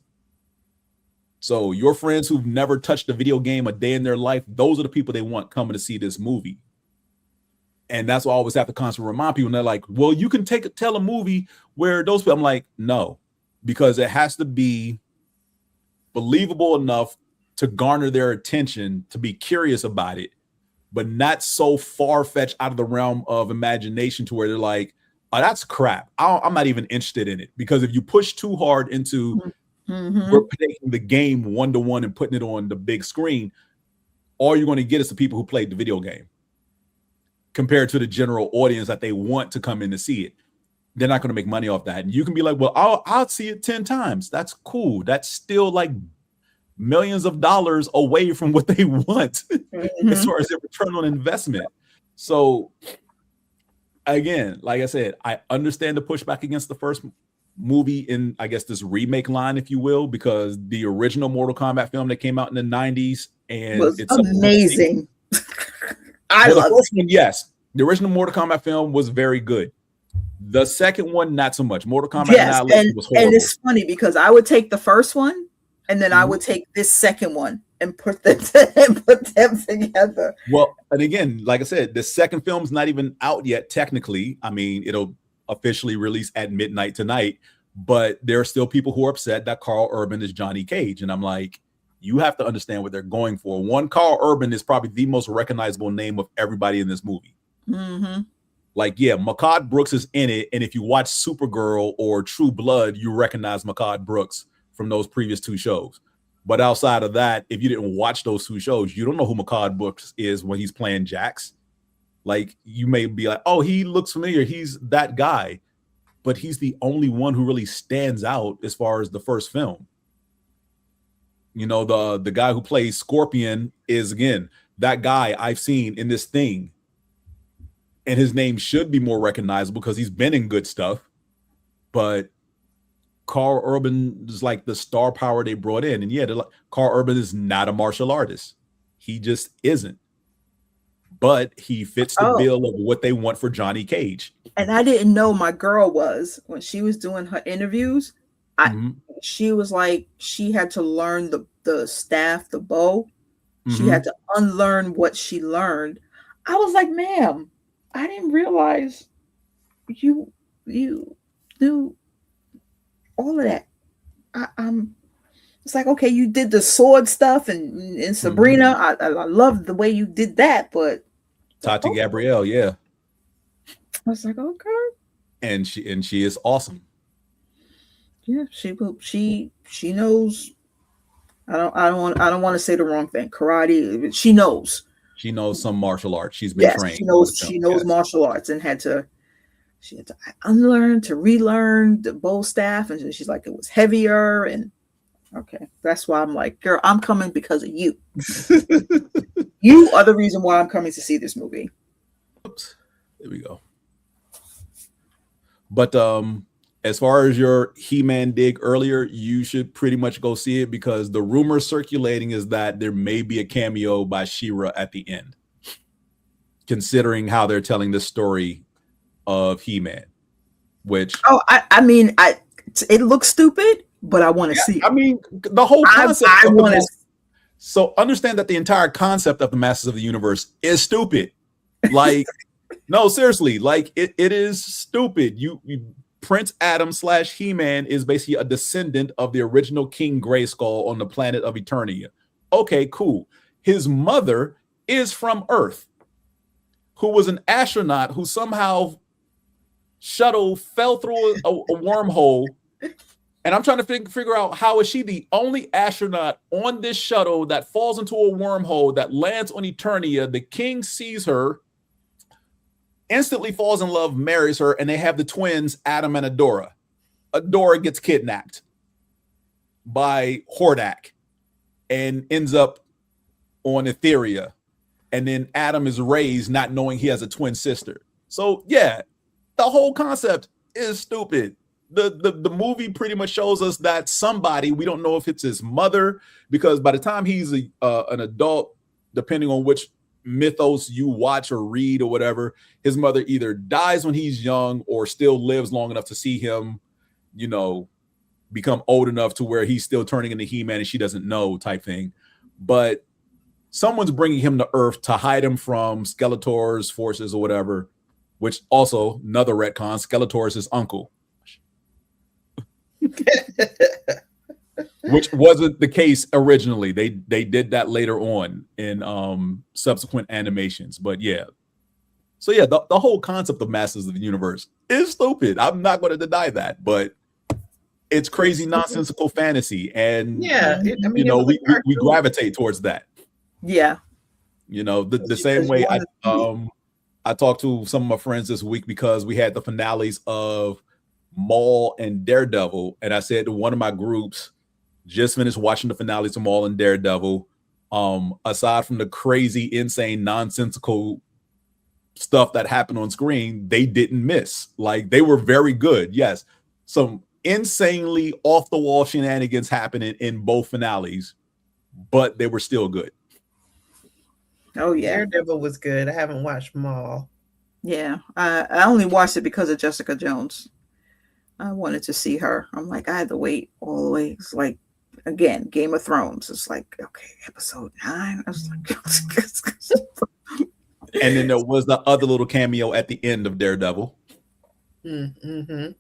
So your friends who've never touched a video game a day in their life, those are the people they want coming to see this movie. And that's why I always have to constantly remind people. And they're like, well, you can tell a movie where those people, I'm like, no, because it has to be believable enough to garner their attention, to be curious about it, but not so far-fetched out of the realm of imagination to where they're like, oh, that's crap. I'm not even interested in it. Because if you push too hard into we're taking the game 1-to-1 and putting it on the big screen, all you're going to get is the people who played the video game compared to the general audience that they want to come in to see it. They're not going to make money off that. And you can be like, well, I'll see it 10 times. That's cool. That's still like millions of dollars away from what they want as far as their return on investment. So again, like I said, I understand the pushback against the first movie in, I guess, this remake line, if you will, because the original Mortal Kombat film that came out in the 90s and it's amazing. I love the first one, yes. The original Mortal Kombat film was very good. The second one, not so much. Mortal Kombat Annihilation was horrible. And it's funny because I would take the first one and then I would take this second one and put them together. Well, and again, like I said, the second film's not even out yet technically. I mean, it'll officially release at midnight tonight, but there are still people who are upset that Carl Urban is Johnny Cage. And I'm like, you have to understand what they're going for. One, Carl Urban is probably the most recognizable name of everybody in this movie. Mm-hmm. Like, yeah, Mehcad Brooks is in it. And if you watch Supergirl or True Blood, you recognize Mehcad Brooks from those previous two shows. But outside of that, if you didn't watch those two shows, you don't know who Mehcad Brooks is when he's playing Jax. Like, you may be like, oh, he looks familiar. He's that guy. But he's the only one who really stands out as far as the first film. You know, the guy who plays Scorpion is, again, that guy I've seen in this thing. And his name should be more recognizable because he's been in good stuff. But Carl Urban is like the star power they brought in. And yeah, Carl Urban is not a martial artist. He just isn't. But he fits the bill of what they want for Johnny Cage. And I didn't know my girl was, when she was doing her interviews, she was like, she had to learn the staff, the bow. She had to unlearn what she learned. I was like, ma'am, I didn't realize you knew all of that. It's like, okay, you did the sword stuff and Sabrina. I love the way you did that, but Tati Gabrielle, yeah. I was like, okay. And she is awesome. Yeah, she knows. I don't want to say the wrong thing. Karate. She knows. She knows some martial arts. She's been trained. She knows martial arts and she had to unlearn, to relearn the bow staff, and she's like, it was heavier. And okay, that's why I'm like, girl, I'm coming because of you. You are the reason why I'm coming to see this movie. Oops, there we go. But as far as your He-Man dig earlier, you should pretty much go see it because the rumor circulating is that there may be a cameo by She-Ra at the end, considering how they're telling the story of He-Man. Which I mean, it looks stupid, but I want to see it. I mean, the whole concept. I want to. So understand that the entire concept of the Masters of the Universe is stupid. Like, no, seriously, like it is stupid. You Prince Adam / He-Man is basically a descendant of the original King Grayskull on the planet of Eternia. Okay, cool. His mother is from Earth, who was an astronaut who somehow shuttle fell through a wormhole. And I'm trying to figure out, how is she the only astronaut on this shuttle that falls into a wormhole that lands on Eternia? The king sees her, instantly falls in love, marries her, and they have the twins, Adam and Adora. Adora gets kidnapped by Hordak and ends up on Etheria. And then Adam is raised not knowing he has a twin sister. So yeah, the whole concept is stupid. The movie pretty much shows us that somebody, we don't know if it's his mother, because by the time he's an adult, depending on which mythos you watch or read or whatever, his mother either dies when he's young or still lives long enough to see him, you know, become old enough to where he's still turning into He-Man and she doesn't know, type thing. But someone's bringing him to Earth to hide him from Skeletor's forces or whatever, which also another retcon, Skeletor is his uncle. Which wasn't the case originally. They did that later on in subsequent animations. But yeah. So yeah, the whole concept of Masters of the Universe is stupid. I'm not going to deny that, but it's crazy nonsensical fantasy. And yeah, you know, we gravitate towards that. Yeah. You know, the same way I talked to some of my friends this week because we had the finales of Maul and Daredevil, and I said to one of my groups, just finished watching the finales of Maul and Daredevil. Aside from the crazy, insane, nonsensical stuff that happened on screen, they didn't miss. Like, they were very good. Yes, some insanely off the wall shenanigans happening in both finales, but they were still good. Oh yeah, Daredevil was good. I haven't watched Maul. Yeah, I only watched it because of Jessica Jones. I wanted to see her. I'm like, I had to wait all the way. It's like again, Game of Thrones. It's like, okay, episode 9. I was like, and then there was the other little cameo at the end of Daredevil. Mm-hmm.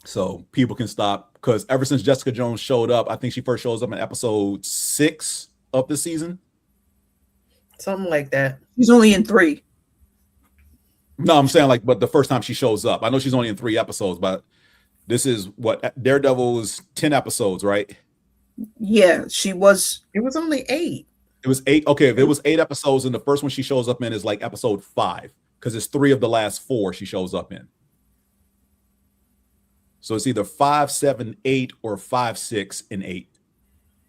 So people can stop, because ever since Jessica Jones showed up, I think she first shows up in episode 6 of the season. Something like that. She's only in 3. No, I'm saying like, but the first time she shows up, I know she's only in 3 episodes, but this is what Daredevil's 10 episodes, right? Yeah, she was. It was only 8. It was 8. Okay, if it was 8 episodes, and the first one she shows up in is like episode 5, because it's 3 of the last 4 she shows up in. So it's either 5, 7, 8, or 5, 6, and 8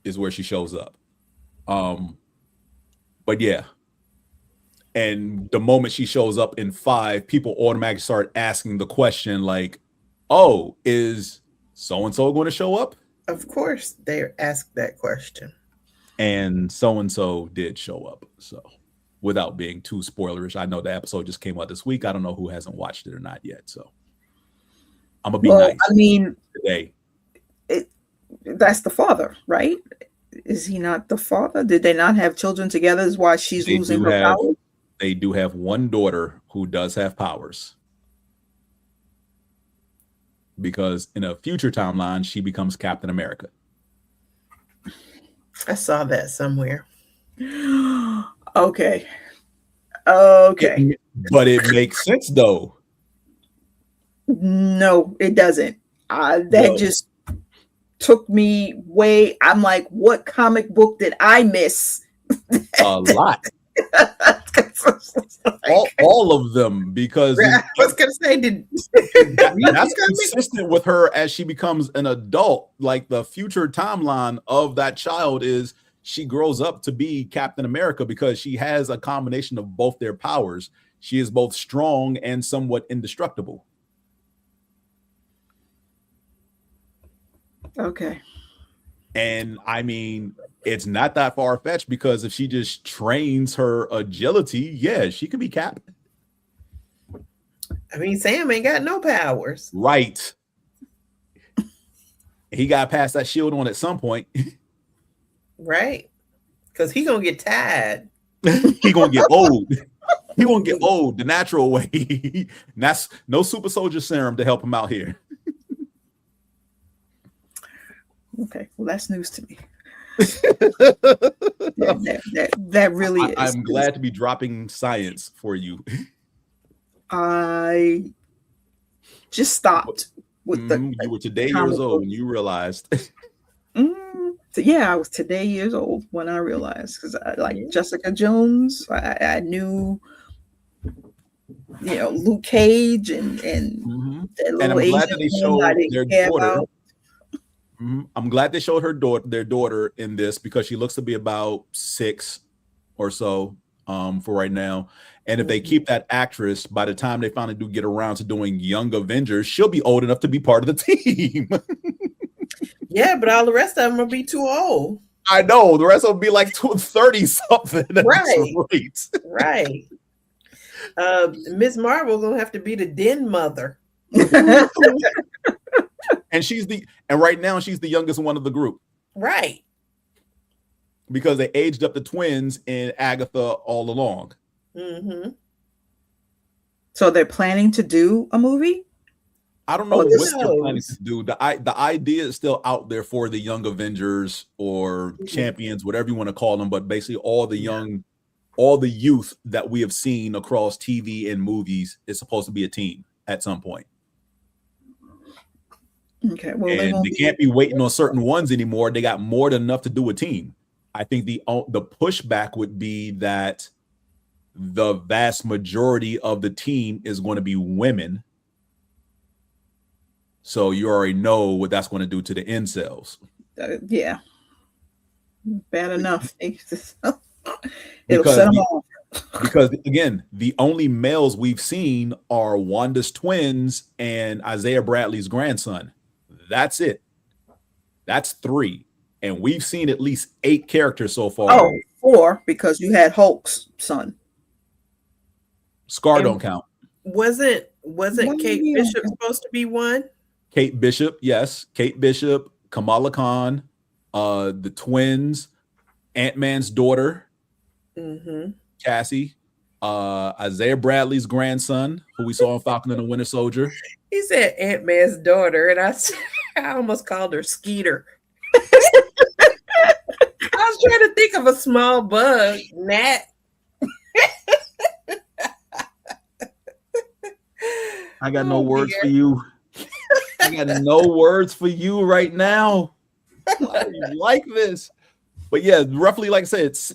is where she shows up. But yeah. And the moment she shows up in 5, people automatically start asking the question like, oh, is so-and-so going to show up? Of course, they asked that question. And so-and-so did show up. So without being too spoilerish, I know the episode just came out this week. I don't know who hasn't watched it or not yet. So I'm going to be nice. I mean, today. That's the father, right? Is he not the father? Did they not have children together? Is why she's losing her power? They do have one daughter who does have powers. Because in a future timeline, she becomes Captain America. I saw that somewhere. Okay. But it makes sense, though. No, it doesn't. That just took me way. I'm like, what comic book did I miss? A lot. all of them, because I was gonna say, that's consistent with her as she becomes an adult. Like the future timeline of that child is she grows up to be Captain America because she has a combination of both their powers. She is both strong and somewhat indestructible. Okay. And I mean, it's not that far-fetched, because if she just trains her agility, yeah, she could be Cap. I mean, Sam ain't got no powers. Right. He got past that shield on at some point. Right. Because he gonna get tired. He gonna get old. He gonna get old the natural way. That's no super soldier serum to help him out here. Okay, well, that's news to me. that really is. I'm glad to be dropping science for you. I just stopped with you were today years old when you realized. So yeah, I was today years old when I realized, because I like Jessica Jones. I knew, Luke Cage and that little I'm glad Asian that they showed their daughter. About. I'm glad they showed their daughter in this, because she looks to be about 6 or so for right now. And if they keep that actress, by the time they finally do get around to doing Young Avengers, she'll be old enough to be part of the team. Yeah, but all the rest of them will be too old. I know. The rest will be like 30 something. Right. Right. Miss Marvel gonna have to be the den mother. And right now she's the youngest one of the group. Right. Because they aged up the twins in Agatha all along. Mm-hmm. So they're planning to do a movie? I don't know what they're planning to do. The idea is still out there for the Young Avengers or Champions, whatever you want to call them, but basically all the youth that we have seen across TV and movies is supposed to be a team at some point. Okay, well, and they can't be waiting on certain ones anymore. They got more than enough to do a team. I think the pushback would be that the vast majority of the team is going to be women. So you already know what that's going to do to the incels. Yeah. Bad enough. It'll because set them off. Because again, the only males we've seen are Wanda's twins and Isaiah Bradley's grandson. That's it. That's 3. And we've seen at least 8 characters so far. Oh, 4, because you had Hulk's son. Scar don't count. Wasn't Kate Bishop supposed to be one? Kate Bishop, yes. Kate Bishop, Kamala Khan, the twins, Ant-Man's daughter, Cassie, Isaiah Bradley's grandson, who we saw in Falcon and the Winter Soldier. He said Ant-Man's daughter, and I almost called her Skeeter. I was trying to think of a small bug, gnat. I got no words for you. I got no words for you right now. Why do you like this? But yeah, roughly, like I said, it's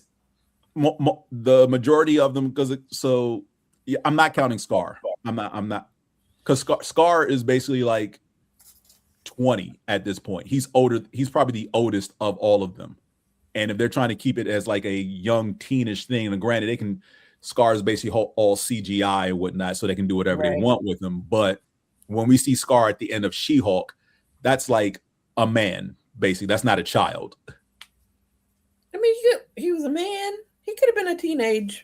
the majority of them, because yeah, I'm not counting Scar. I'm not, because Scar is basically like 20 at this point. He's older. He's probably the oldest of all of them. And if they're trying to keep it as like a young teenish thing, and granted, Scar is basically all CGI and whatnot, so they can do whatever they want with him. But when we see Scar at the end of She-Hulk, that's like a man, basically. That's not a child. I mean, he was a man. He could have been a teenager,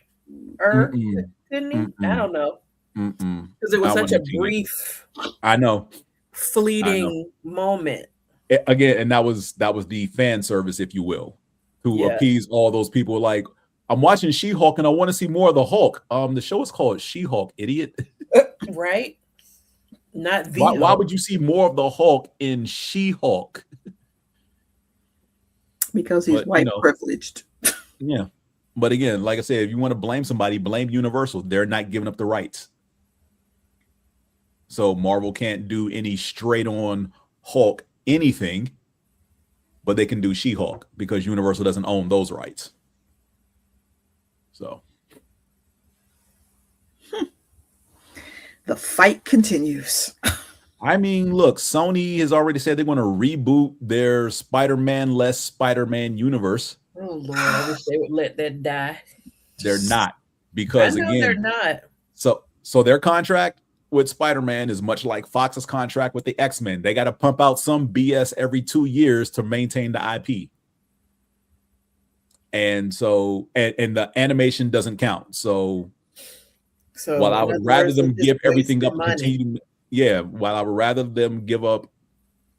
didn't he? I don't know. Because it was such a brief, fleeting moment. Again, and that was the fan service, if you will, to appease all those people. Like, I'm watching She-Hulk and I want to see more of the Hulk. The show is called She-Hulk, idiot. Right? Not the why would you see more of the Hulk in She-Hulk? Because he's white privileged. Yeah. But again, like I said, if you want to blame somebody, blame Universal. They're not giving up the rights. So Marvel can't do any straight-on Hulk anything, but they can do She-Hulk because Universal doesn't own those rights. So the fight continues. I mean, look, Sony has already said they're going to reboot their Spider-Man-less Spider-Man universe. Oh Lord, I wish they would let that die. They're not, because again, they're not. So their contract with Spider-Man is much like Fox's contract with the X-Men. They got to pump out some BS every 2 years to maintain the IP. And so, and the animation doesn't count. So while I would rather them give everything up and continue, while I would rather them give up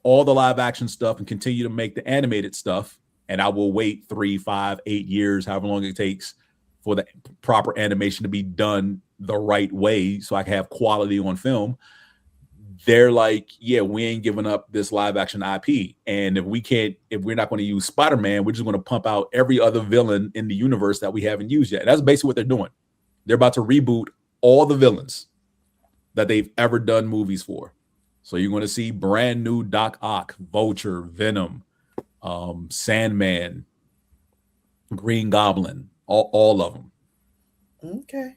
all the live action stuff and continue to make the animated stuff, and I will wait 3, 5, 8 years, however long it takes for the proper animation to be done the right way so I can have quality on film. They're like, yeah, we ain't giving up this live action IP. And if we're not going to use Spider-Man, we're just going to pump out every other villain in the universe that we haven't used yet. And that's basically what they're doing. They're about to reboot all the villains that they've ever done movies for. So you're going to see brand new Doc Ock, Vulture, Venom, Sandman, Green Goblin, all of them. Okay.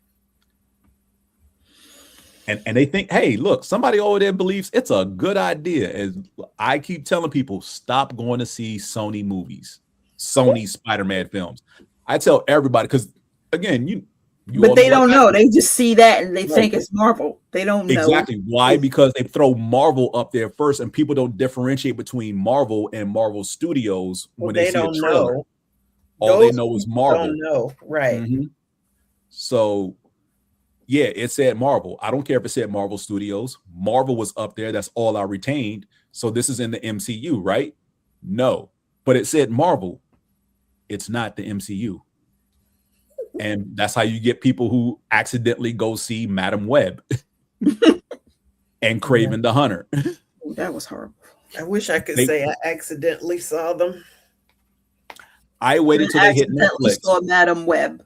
And they think, hey, look, somebody over there believes it's a good idea. And I keep telling people, stop going to see Sony movies, Sony Spider-Man films. I tell everybody, because again, but they don't know. They just see that and they think it's Marvel. They don't know. Exactly. Why? Because they throw Marvel up there first, and people don't differentiate between Marvel and Marvel Studios when they see a trailer. All they know is Marvel. Don't know. Right. So yeah, it said Marvel. I don't care if it said Marvel Studios. Marvel was up there. That's all I retained. So this is in the MCU, right? No. But it said Marvel. It's not the MCU. And that's how you get people who accidentally go see Madam Web and Kraven the Hunter. That was horrible. I wish I could say I accidentally saw them. I waited till they hit Netflix. Saw Madam Web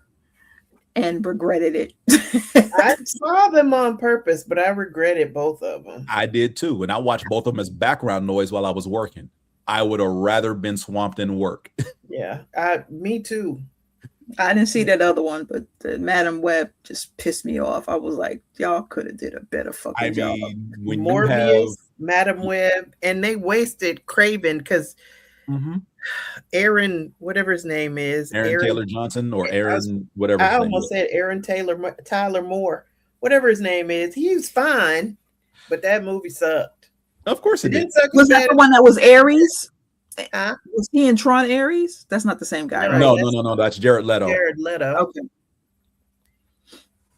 and regretted it. I saw them on purpose, but I regretted both of them. I did too. And I watched both of them as background noise while I was working. I would have rather been swamped in work. Yeah, me too. I didn't see that other one, but the Madam Web just pissed me off. I was like, y'all could have did a better fucking job. When Morbius, Madam Web, and they wasted Kraven because Aaron, whatever his name is, Aaron Taylor Johnson or Aaron, whatever. I almost said Aaron Tyler Moore, whatever his name is. He's fine, but that movie sucked. Of course it did. Was that the one that was Ares? Was he in Tron Ares? That's not the same guy, right? No. That's Jared Leto. Jared Leto. Okay.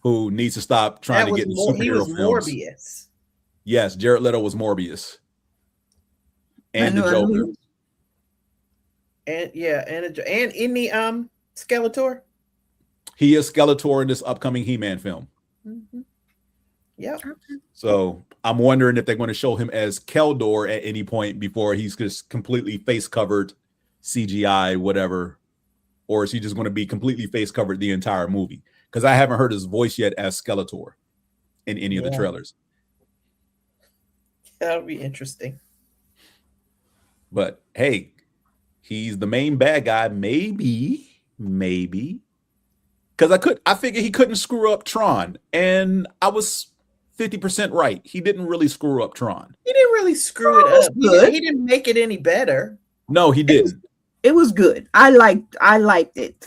Who needs to stop trying to get in superhero films. Morbius. Yes, Jared Leto was Morbius. And the Joker. and in the Skeletor. He is Skeletor in this upcoming He-Man film. Mm-hmm. Yep. So I'm wondering if they're going to show him as Keldor at any point before he's just completely face covered, CGI, whatever, or is he just going to be completely face covered the entire movie? Because I haven't heard his voice yet as Skeletor in any of the trailers. That'll be interesting. But hey, he's the main bad guy. Maybe. Because I figured he couldn't screw up Tron, and I was 50% right. He didn't really screw up Tron. He didn't really screw it up. He didn't make it any better. No, he didn't. It was good. I liked it.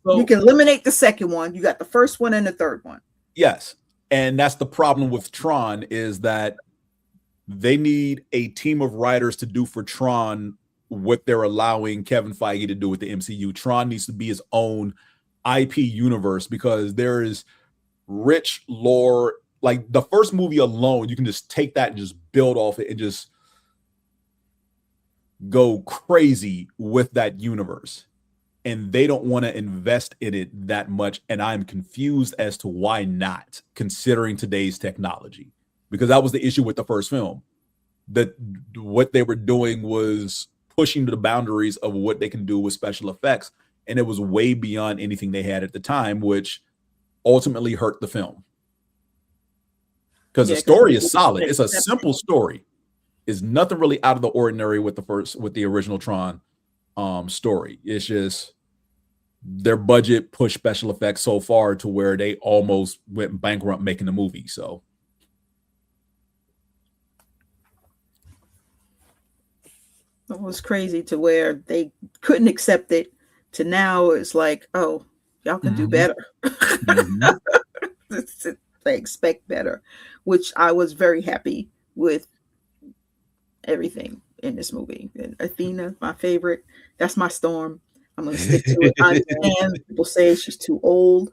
You can eliminate the second one. You got the first one and the third one. Yes. And that's the problem with Tron, is that they need a team of writers to do for Tron what they're allowing Kevin Feige to do with the MCU. Tron needs to be his own IP universe, because there is rich lore. Like the first movie alone, you can just take that and just build off it and just go crazy with that universe. And they don't want to invest in it that much. And I'm confused as to why not, considering today's technology, because that was the issue with the first film, that what they were doing was pushing to the boundaries of what they can do with special effects. And it was way beyond anything they had at the time, which ultimately hurt the film. Because the story is solid. It's a simple story. It's nothing really out of the ordinary with the original Tron story. It's just their budget pushed special effects so far to where they almost went bankrupt making the movie. So it was crazy to where they couldn't accept it, to now it's like, oh, y'all can do better. They expect better, which I was very happy with everything in this movie. And Athena, my favorite. That's my Storm. I'm gonna stick to it. I understand people say she's too old.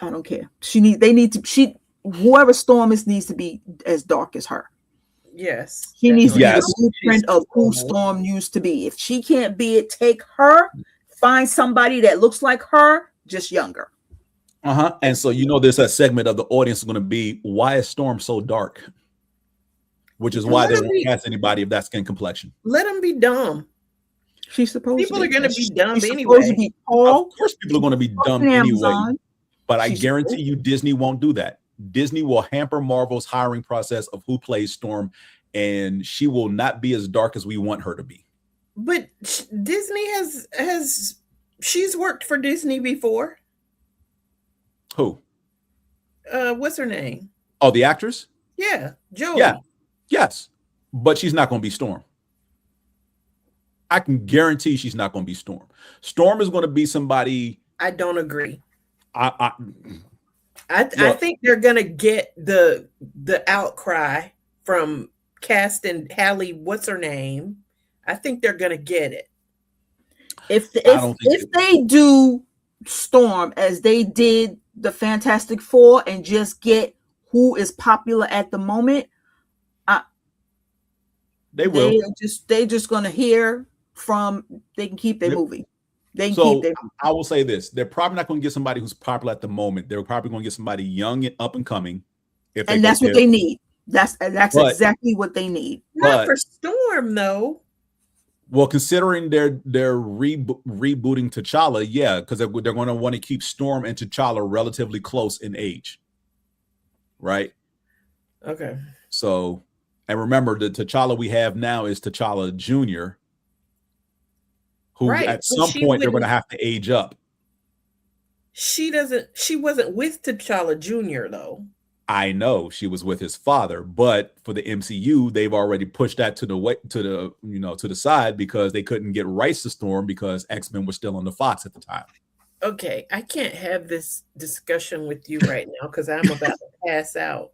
I don't care. Whoever Storm is needs to be as dark as her. Yes. She needs to be the blueprint of who Storm used to be. If she can't be it, take her, find somebody that looks like her, just younger. And so, there's a segment of the audience is going to be, why is Storm so dark? Which is why they won't cast anybody of that skin complexion. Let them be dumb. She's supposed people to are going to be dumb she's anyway. To be tall. Of course, people are going to be dumb anyway. But I guarantee you, Disney won't do that. Disney will hamper Marvel's hiring process of who plays Storm, and she will not be as dark as we want her to be. But Disney she's worked for Disney before. Who? What's her name? Oh, the actress? Yeah, Joey. Yeah, yes, but she's not going to be Storm. I can guarantee she's not going to be Storm. Storm is going to be somebody. I don't agree. I think they're going to get the outcry from casting Hallie. What's her name? I think they're going to get it. If they do Storm as they did the Fantastic Four and just get who is popular at the moment, they will. They're just going to hear from. They can keep their movie. I will say this: they're probably not going to get somebody who's popular at the moment. They're probably going to get somebody young and up and coming. And that's what they need. That's exactly what they need. Not for Storm, though. Well, considering they're rebooting T'Challa, yeah, because they're going to want to keep Storm and T'Challa relatively close in age, right? Okay. So, and remember, the T'Challa we have now is T'Challa Jr., who at some point they're going to have to age up. She wasn't with T'Challa Jr. though. I know she was with his father, but for the MCU, they've already pushed that to the side because they couldn't get rights to Storm because X-Men was still on the Fox at the time. Okay, I can't have this discussion with you right now because I'm about to pass out.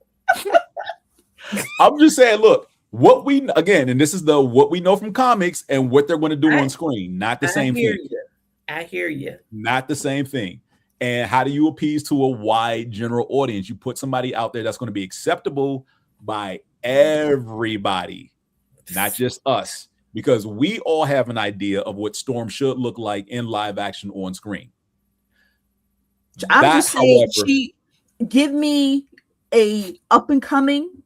I'm just saying, look, what we know from comics and what they're going to do on screen, not the same thing. I hear you. Not the same thing. And how do you appease to a wide general audience? You put somebody out there that's going to be acceptable by everybody, not just us. because we all have an idea of what Storm should look like in live action on screen. I'm just saying, give me a up and coming.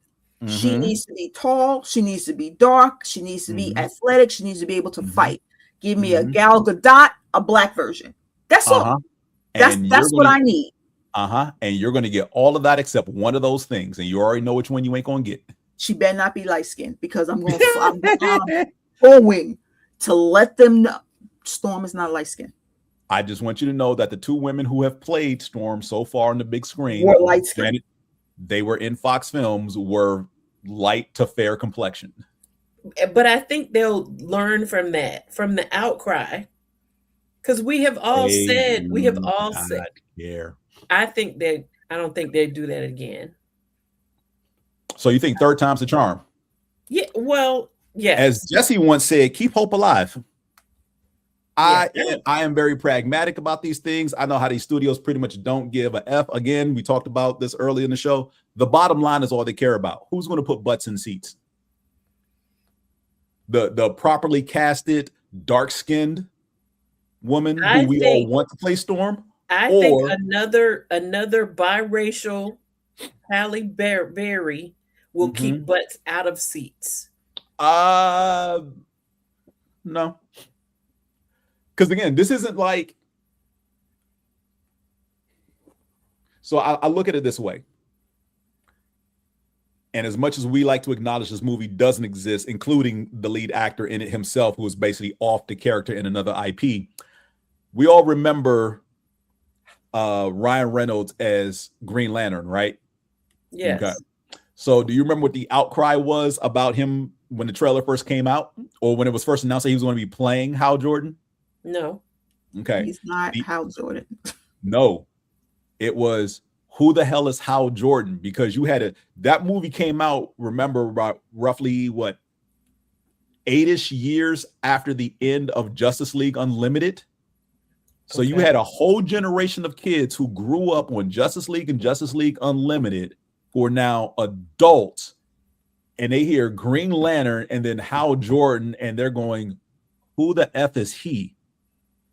She needs to be tall. She needs to be dark. She needs to be athletic. She needs to be able to fight. Give me a Gal Gadot, a black version. That's all. That's what I need. And you're going to get all of that except one of those things, and you already know which one you ain't going to get. She better not be light skinned, because I'm going to let them know Storm is not light skinned. I just want you to know that the two women who have played Storm so far on the big screen, were light skinned. They were in Fox Films, were light to fair complexion. But I think they'll learn from that, from the outcry, because we have all said. Care. I don't think they'd do that again. So you think third time's the charm? Yeah. Well, yes. As Jesse once said, keep hope alive. I am very pragmatic about these things. I know how these studios pretty much don't give a F. Again, we talked about this early in the show. The bottom line is all they care about. Who's going to put butts in seats? The properly casted, dark-skinned woman who we all want to play Storm? I think another biracial Halle Berry will keep butts out of seats. No. Because again, this isn't like. So I look at it this way. And as much as we like to acknowledge this movie doesn't exist, including the lead actor in it himself, who is basically off the character in another IP, we all remember Ryan Reynolds as Green Lantern, right? Yes. Okay. So do you remember what the outcry was about him when the trailer first came out, or when it was first announced that he was going to be playing Hal Jordan? No. Okay. He's not Hal Jordan. No. It was, who the hell is Hal Jordan? Because you had that movie came out, remember, about roughly 8-ish years after the end of Justice League Unlimited. So you had a whole generation of kids who grew up on Justice League and Justice League Unlimited, who are now adults, and they hear Green Lantern and then Hal Jordan, and they're going, who the F is he?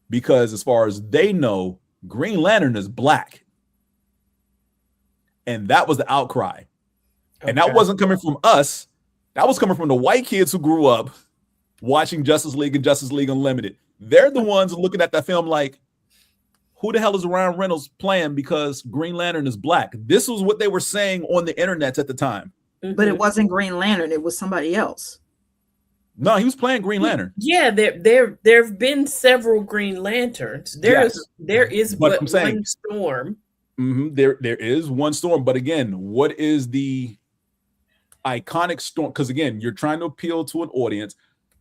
Because as far as they know, Green Lantern is black. And that was the outcry. And that wasn't coming from us. That was coming from the white kids who grew up watching Justice League and Justice League Unlimited. They're the ones looking at that film like, who the hell is Ryan Reynolds playing because Green Lantern is black? This was what they were saying on the internet at the time. But it wasn't Green Lantern. It was somebody else. No, he was playing Green Lantern. Yeah, there have been several Green Lanterns. There is but one Storm. There is one Storm. But again, what is the iconic Storm? Because again, you're trying to appeal to an audience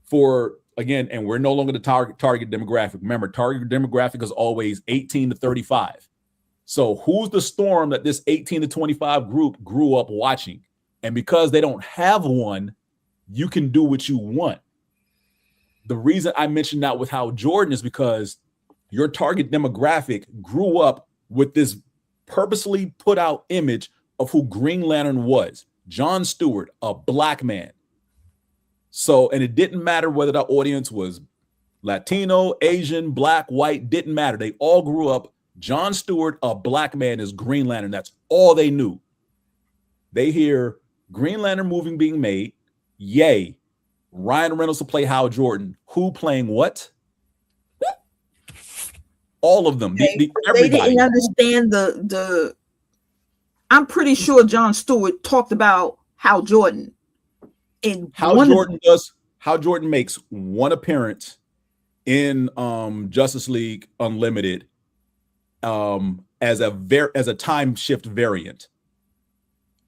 for, again, and we're no longer the target demographic. Remember, target demographic is always 18 to 35. So who's the Storm that this 18 to 25 group grew up watching? And because they don't have one, you can do what you want. The reason I mentioned that with Hal Jordan is because your target demographic grew up with this purposely put out image of who Green Lantern was. John Stewart, a black man. So, and it didn't matter whether the audience was Latino, Asian, black, white, didn't matter. They all grew up. John Stewart, a black man, is Green Lantern. That's all they knew. They hear Green Lantern movie being made. Yay. Ryan Reynolds to play Hal Jordan. Who playing what? All of them. They didn't understand the I'm pretty sure John Stewart talked about Hal Jordan. Hal Jordan makes one appearance in Justice League Unlimited as a time shift variant.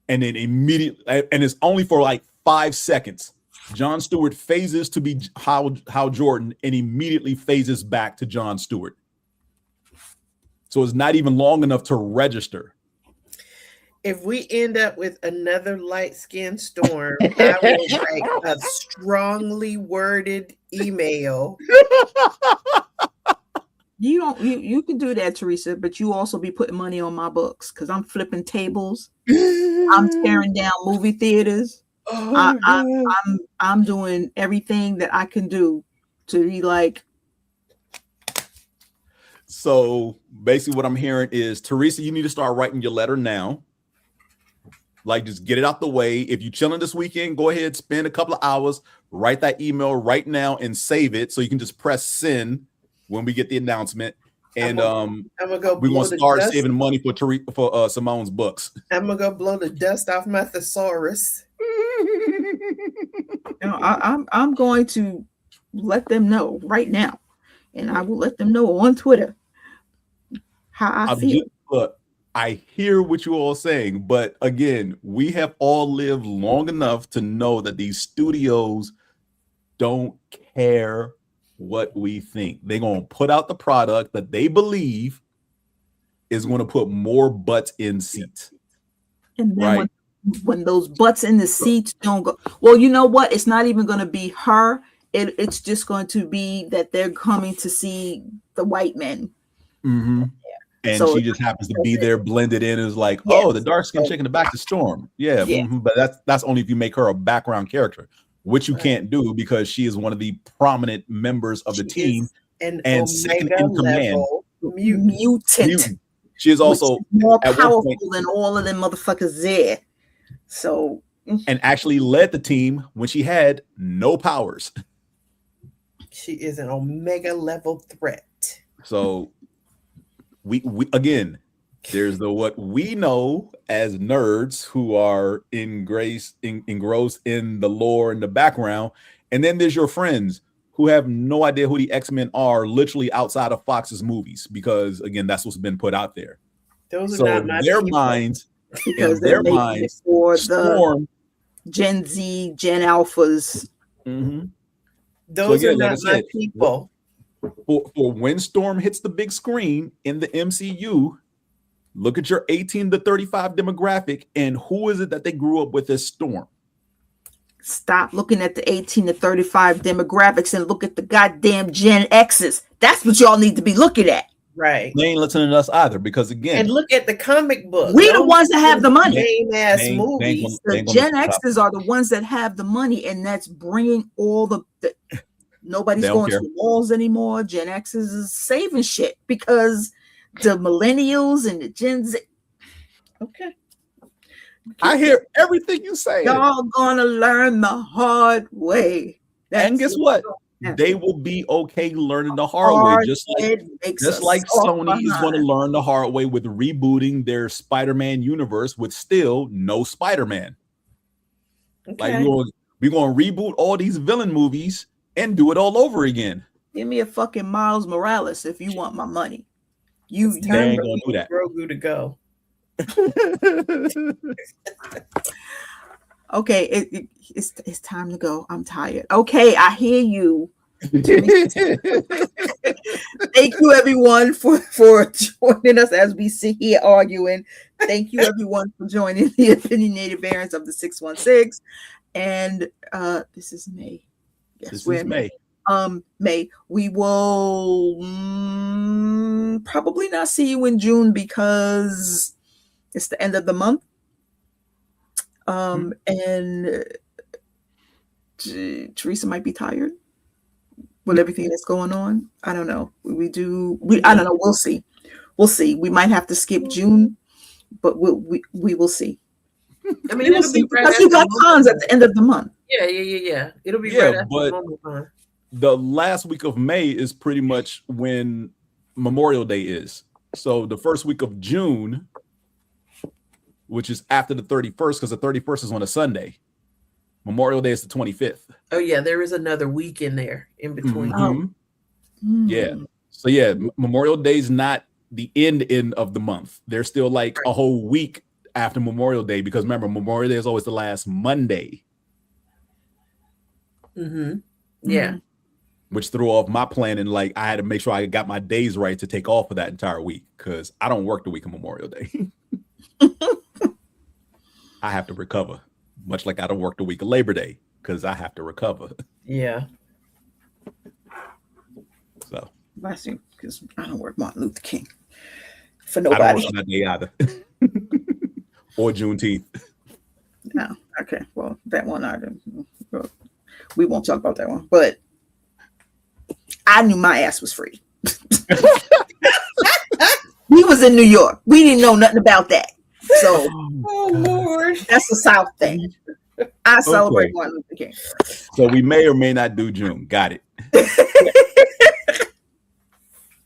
And then immediately, and it's only for like 5 seconds. John Stewart phases to be Hal Jordan and immediately phases back to John Stewart. So it's not even long enough to register. If we end up with another light-skinned Storm, I will write a strongly worded email. You can do that, Teresa, but you also be putting money on my books because I'm flipping tables. I'm tearing down movie theaters. I'm doing everything that I can do to be like. So basically what I'm hearing is, Teresa, you need to start writing your letter now. Like, just get it out the way. If you're chilling this weekend, go ahead, spend a couple of hours, write that email right now and save it so you can just press send when we get the announcement. And I'm gonna go we're gonna start saving money for Simone's books. I'm gonna go blow the dust off my thesaurus. I'm going to let them know right now, and I will let them know on Twitter how I feel. Look, I hear what you all saying, but again, we have all lived long enough to know that these studios don't care what we think. They're going to put out the product that they believe is going to put more butts in seats. And then when those butts in the seats don't go, well, you know what? It's not even going to be her. It's just going to be that they're coming to see the white men. Mm-hmm. And so she just happens to be there, blended in, is like, oh, the dark skinned chick in the back to Storm. Yeah. Mm-hmm. But that's only if you make her a background character, which you can't do because she is one of the prominent members of the team and second in command. Mutant. She is also more powerful than all of them motherfuckers there. So, and actually led the team when she had no powers. She is an omega level threat. So we again, there's what we know as nerds who are engrossed in the lore and the background, and then there's your friends who have no idea who the X-Men are, literally outside of Fox's movies, because again, that's what's been put out there. Those are not my their people. Minds, because their minds for the Gen Z, Gen Alphas. Mm-hmm. Those are not my people. For when Storm hits the big screen in the MCU, look at your 18 to 35 demographic and who is it that they grew up with as Storm? Stop looking at the 18 to 35 demographics and look at the goddamn Gen X's. That's what y'all need to be looking at. Right. They ain't listening to us either, because again, and look at the comic book. We're the ones that have the money. Lame-ass movies. The Gen X's are the ones that have the money, and that's bringing all the nobody's going to the malls anymore. Gen X's is saving shit because the millennials and the Gen Z. Okay. I hear everything you say. Y'all gonna learn the hard way. And guess what? They will be okay learning the hard way, just like Sony is going to learn the hard way with rebooting their Spider-Man universe with still no Spider-Man. Okay. Like we're going to reboot all these villain movies and do it all over again. Give me a fucking Miles Morales if you want my money. They ain't going to do that. Grogu to go. Okay, it's time to go. I'm tired. Okay, I hear you. Thank you everyone for joining us as we sit here arguing. Thank you everyone for joining the Opinionated Variants of the 616. And this is May. Yes, this is May. May. We will probably not see you in June because it's the end of the month. And Teresa might be tired with everything that's going on. I don't know. I don't know. We'll see. We might have to skip June, but we will see. I mean, it'll be because you got cons at the end of the month. Yeah. It'll be right after but the last week of May is pretty much when Memorial Day is. So the first week of June, which is after the 31st, because the 31st is on a Sunday. Memorial Day is the 25th. Oh, yeah, there is another week in there in between. Mm-hmm. Yeah. So, Memorial Day is not the end of the month. There's still like a whole week after Memorial Day, because remember, Memorial Day is always the last Monday. Mm-hmm. Yeah. Which threw off my planning. Like, I had to make sure I got my days right to take off for that entire week, because I don't work the week of Memorial Day. I have to recover, much like I don't work the week of Labor Day because I have to recover. Yeah. So. Bless you, because I don't work Martin Luther King for nobody. I don't work on that day either. Or Juneteenth. No, Okay, well, that one we won't talk about that one. But I knew my ass was free. We was in New York. We didn't know nothing about that. So, oh Lord, that's the South thing. I celebrate Martin Luther King. So we may or may not do June. Got it.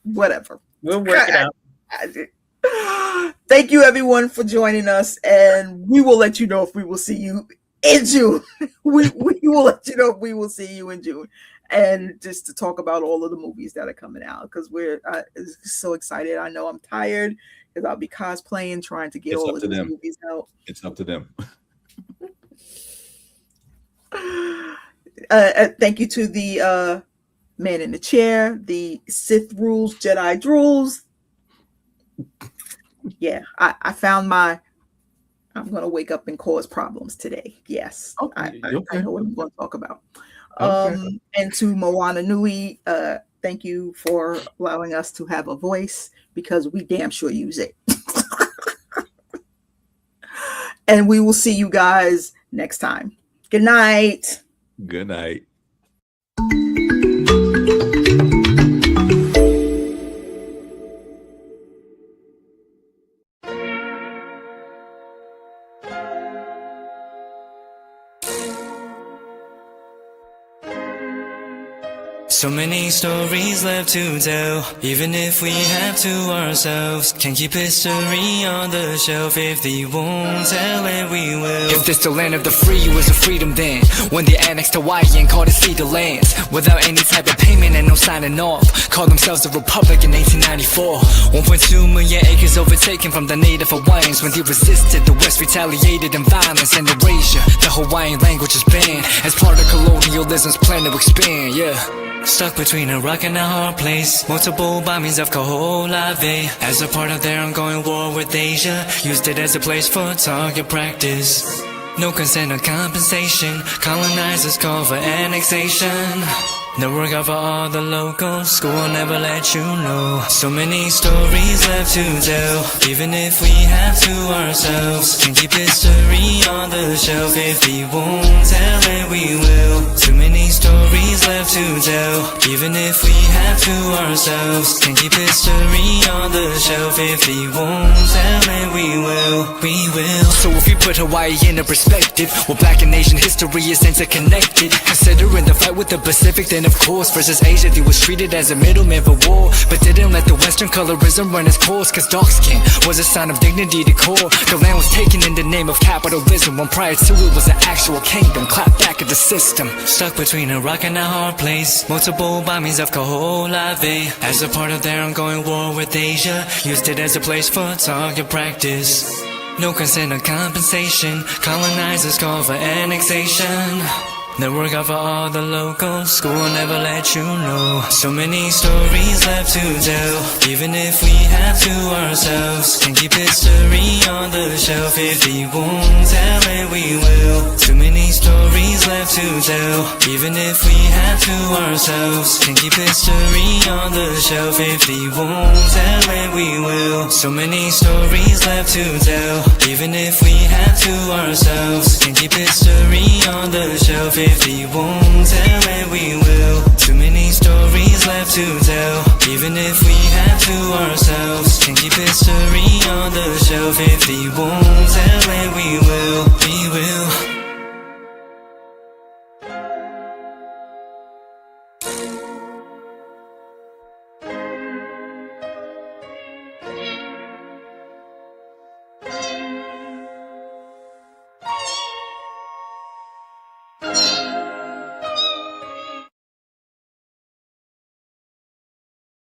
Whatever. We'll work it out. Thank you, everyone, for joining us, and we will let you know if we will see you in June. we will let you know if we will see you in June, and just to talk about all of the movies that are coming out, because we're so excited. I know I'm tired because I'll be cosplaying, trying to get all of these movies out. It's up to them. Thank you to the man in the chair, the Sith rules, Jedi drools. Yeah, I found I'm going to wake up and cause problems today. Yes, okay. I know what I'm going to talk about. Okay. And to Moana Nui, thank you for allowing us to have a voice, because we damn sure use it. And we will see you guys next time. Good night. Good night. So many stories left to tell, even if we have to ourselves. Can't keep history on the shelf. If they won't tell it, we will. If this the land of the free, it was a freedom then, when they annexed Hawaii and called it cedar lands, without any type of payment and no signing off. Called themselves a republic in 1894. 1.2 million acres overtaken from the native Hawaiians. When they resisted, the West retaliated in violence and erasure. The Hawaiian language is banned as part of colonialism's plan to expand. Yeah. Stuck between a rock and a hard place. Multiple bombings of Kaho'olawe as a part of their ongoing war with Asia. Used it as a place for target practice. No consent or compensation. Colonizers call for annexation. The work of all the locals. School will never let you know. So many stories left to tell, even if we have to ourselves. Can't keep history on the shelf. If we won't tell it, we will. Too many stories left to tell, even if we have to ourselves. Can't keep history on the shelf. If we won't tell it, we will. We will. So if you put Hawaii in a perspective, well, Black and Asian history is interconnected. Considering the fight with the Pacific, then of course, versus Asia, they was treated as a middleman for war, but didn't let the Western colorism run its course, cause dark skin was a sign of dignity to core. The land was taken in the name of capitalism, when prior to it was an actual kingdom. Clap back at the system. Stuck between a rock and a hard place. Multiple bombings of Kaho'olawe as a part of their ongoing war with Asia. Used it as a place for target practice. No consent or compensation. Colonizers call for annexation. The work of all the locals. School will never let you know. So many stories left to tell, even if we have to ourselves. Can't keep history on the shelf. If they won't tell it, we will. Too many stories left to tell, even if we have to ourselves. Can't keep history on the shelf. If they won't tell it, we will. So many stories left to tell, even if we have to ourselves. Can't keep history on the shelf. If they won't tell it, we will. Too many stories left to tell, even if we have to ourselves. Can't keep history on the shelf. If they won't